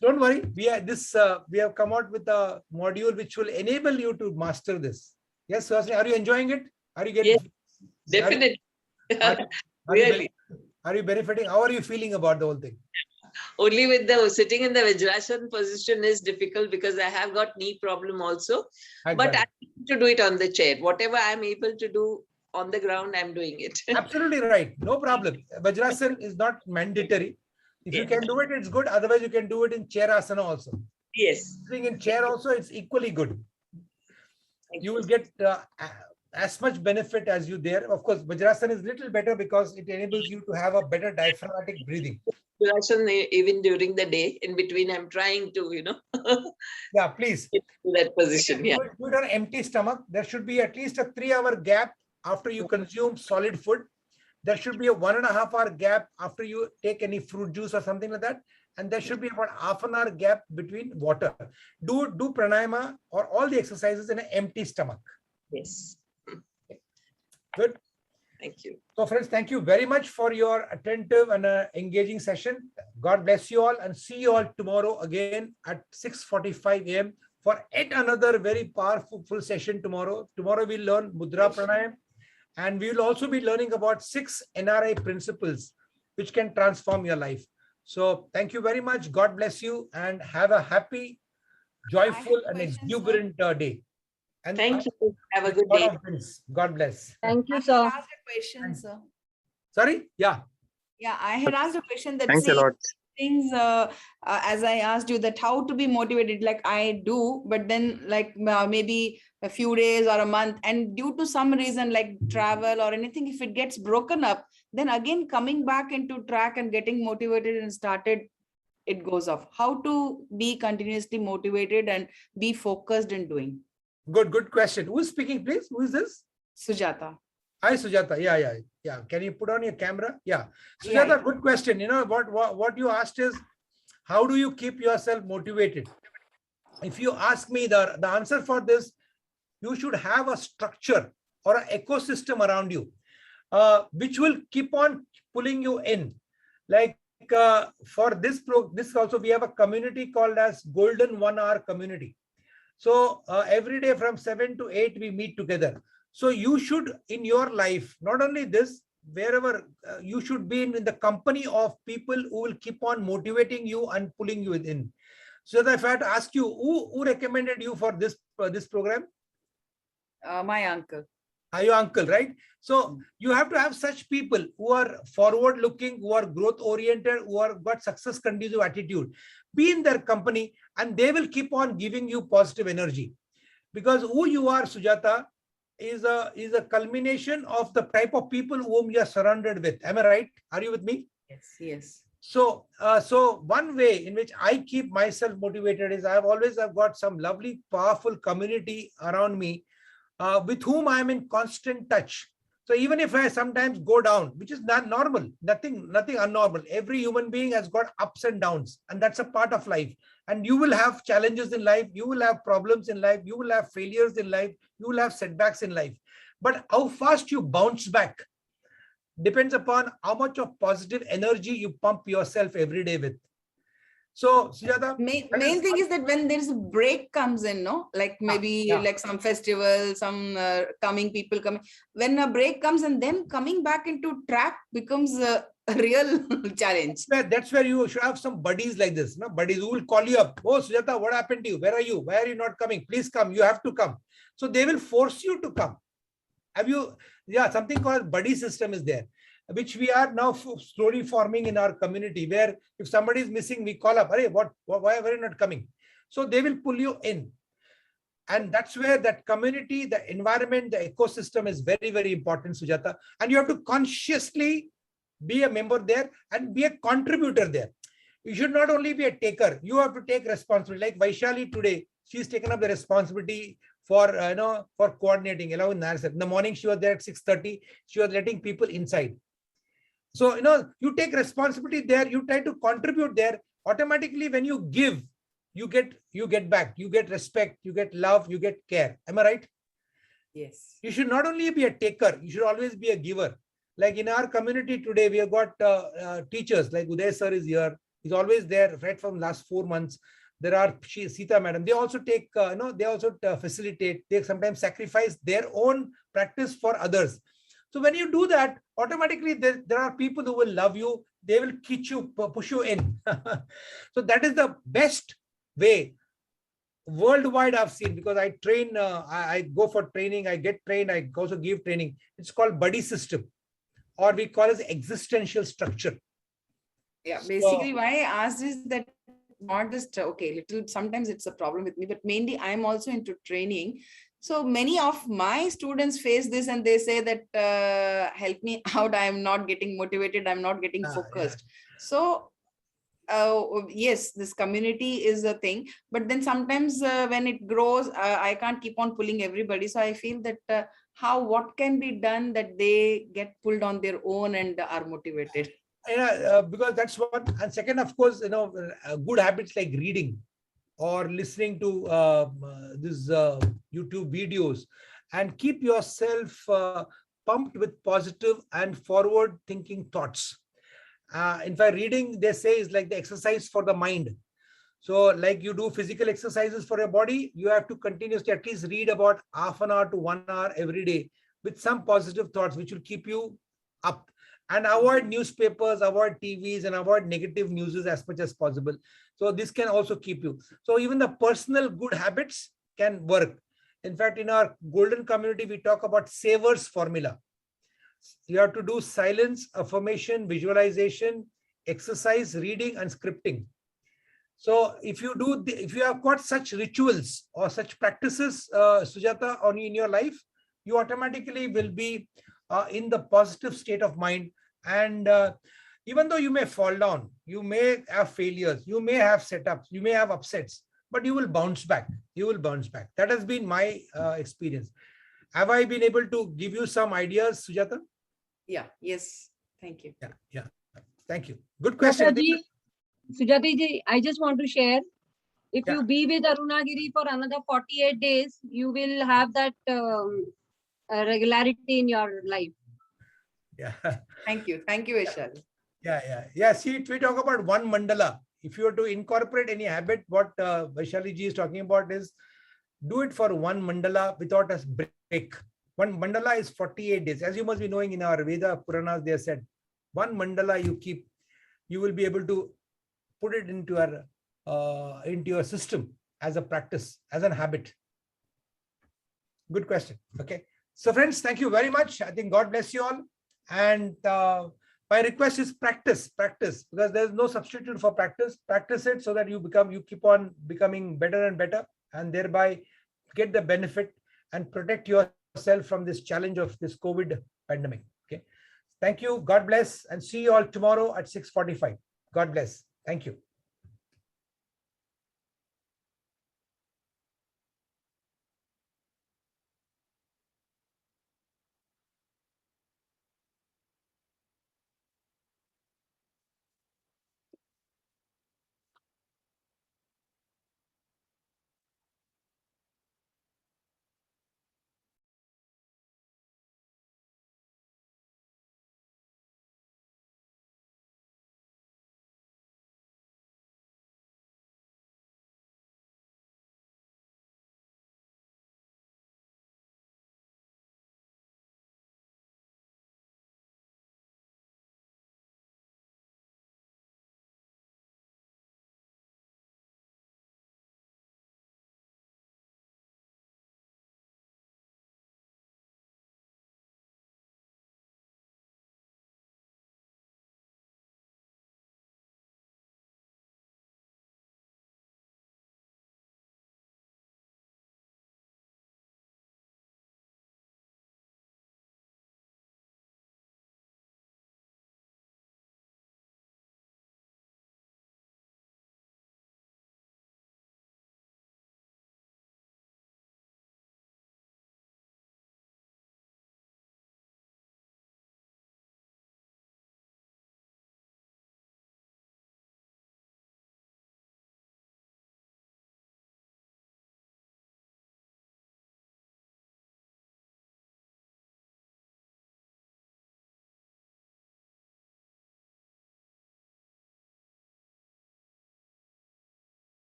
don't worry. We have come out with a module which will enable you to master this. Yes, Suhasini, are you enjoying it? Are you getting? Yes, definitely. Are you benefiting? How are you feeling about the whole thing? Only with the sitting in the Vajrasana position is difficult because I have got knee problem also. But I need to do it on the chair. Whatever I'm able to do on the ground, I'm doing it. Absolutely right. No problem. Vajrasana is not mandatory. If you can do it, it's good. Otherwise, you can do it in chair asana also. Yes. Sitting in chair also, it's equally good. You will get as much benefit as you there. Of course, Vajrasana is little better because it enables you to have a better diaphragmatic breathing. Vajrasana even during the day, in between, I'm trying to, Yeah, please. Get to that position. Yeah. Do it on empty stomach. There should be at least a 3-hour gap after you consume solid food. There should be a 1.5-hour gap after you take any fruit juice or something like that. And there should be about half an hour gap between water. Do pranayama or all the exercises in an empty stomach. Yes. Okay. Good. Thank you. So friends, thank you very much for your attentive and engaging session. God bless you all and see you all tomorrow again at 6:45 a.m. for yet another very powerful full session tomorrow. Tomorrow we'll learn Mudra Pranayam and we will also be learning about 6 NRI principles which can transform your life. So thank you very much. God bless you and have a happy, joyful and exuberant day. And thank you. Have a good day. God bless. Thank you, I sir. had asked a question, sir. Sorry? Yeah. Yeah, I had asked a question that Thanks a lot. things as I asked you that how to be motivated, like I do, but then like maybe a few days or a month, and due to some reason like travel or anything, if it gets broken up, then again coming back into track and getting motivated and started, it goes off. How to be continuously motivated and be focused in doing? Good question. Who is speaking, please? Who is this? Sujata. Hi, Sujata. Yeah. Can you put on your camera? Yeah. Sujata, Yeah. good question. What you asked is, how do you keep yourself motivated? If you ask me, the answer for this, you should have a structure or an ecosystem around you, which will keep on pulling you in. Like for this also, we have a community called as Golden 1 Hour Community. So every day from 7 to 8, we meet together. So you should, in your life, not only this, wherever you should be in the company of people who will keep on motivating you and pulling you in. So if I had to ask you, who recommended you for this program? My uncle. Your uncle, right? So you have to have such people who are forward looking, who are growth oriented, who are got success conducive attitude. be in their company, and they will keep on giving you positive energy. Because who you are, Sujata, is a culmination of the type of people whom you are surrounded with. Am I right? Are you with me? Yes, yes. So, one way in which I keep myself motivated is I've got some lovely, powerful community around me with whom I'm in constant touch. So even if I sometimes go down, which is not normal, nothing abnormal. Every human being has got ups and downs, and that's a part of life. And you will have challenges in life, you will have problems in life, you will have failures in life, you will have setbacks in life. But how fast you bounce back depends upon how much of positive energy you pump yourself every day with. So, Sujata, main thing is that when there's a break comes in, no, like maybe like some festival, some people coming, when a break comes and then coming back into track becomes a real challenge. That's where you should have some buddies like this, no? Buddies who will call you up. Oh, Sujata, what happened to you? Where are you? Why are you not coming? Please come. You have to come. So they will force you to come. Have you? Yeah, something called buddy system is there, which we are now slowly forming in our community, where if somebody is missing, we call up, "Hey, why are you not coming?" So they will pull you in. And that's where that community, the environment, the ecosystem is very, very important, Sujata. And you have to consciously be a member there and be a contributor there. You should not only be a taker, you have to take responsibility. Like Vaishali today, she's taken up the responsibility for for coordinating along with Narasat. In the morning, she was there at 6:30. She was letting people inside. So, you take responsibility there, you try to contribute there. Automatically, when you give, you get back, you get respect, you get love, you get care. Am I right? Yes. You should not only be a taker, you should always be a giver. Like in our community today, we have got teachers like Uday sir is here. He's always there right from last 4 months. There are Sita madam. They also take, they also facilitate. They sometimes sacrifice their own practice for others. So when you do that, automatically there are people who will love you. They will push you in. So that is the best way worldwide I've seen, because I train, I go for training, I get trained, I also give training. It's called buddy system, or we call it existential structure. Yeah, basically why I asked is that not just, okay, sometimes it's a problem with me, but mainly I'm also into training. So many of my students face this and they say that, help me out, I'm not getting motivated, I'm not getting focused. Yeah. So yes, this community is a thing, but then sometimes when it grows, I can't keep on pulling everybody. So I feel that what can be done that they get pulled on their own and are motivated. Because that's one. And second, of course, good habits like reading or listening to these YouTube videos, and keep yourself pumped with positive and forward thinking thoughts. In fact, reading, they say, is like the exercise for the mind. So like you do physical exercises for your body, you have to continuously at least read about half an hour to 1 hour every day with some positive thoughts, which will keep you up. And avoid newspapers, avoid TVs, and avoid negative news as much as possible. So this can also keep you. So even the personal good habits can work. In fact, in our golden community, we talk about Savers formula. You have to do silence, affirmation, visualization, exercise, reading, and scripting. So if you have got such rituals or such practices, Sujata, in your life, you automatically will be in the positive state of mind. And even though you may fall down, you may have failures, you may have setups, you may have upsets, but you will bounce back. You will bounce back. That has been my experience. Have I been able to give you some ideas, Sujata? Yeah. Yes. Thank you. Yeah. Thank you. Good question. Sujati ji, I just want to share. If you be with Arunaagiri for another 48 days, you will have that regularity in your life. Yeah. Thank you. Thank you, Vaishali. Yeah. See, we talk about one mandala. If you were to incorporate any habit, what Vaishali ji is talking about is do it for one mandala without a break. One mandala is 48 days. As you must be knowing, in our Veda Puranas, they said one mandala you keep, you will be able to put it into your system as a practice, as a habit. Good question. Okay. So friends, thank you very much. I think God bless you all. And my request is practice, because there's no substitute for practice. Practice it so that you keep on becoming better and better, and thereby get the benefit and protect yourself from this challenge of this COVID pandemic. Okay. Thank you. God bless, and see you all tomorrow at 6:45. God bless. Thank you.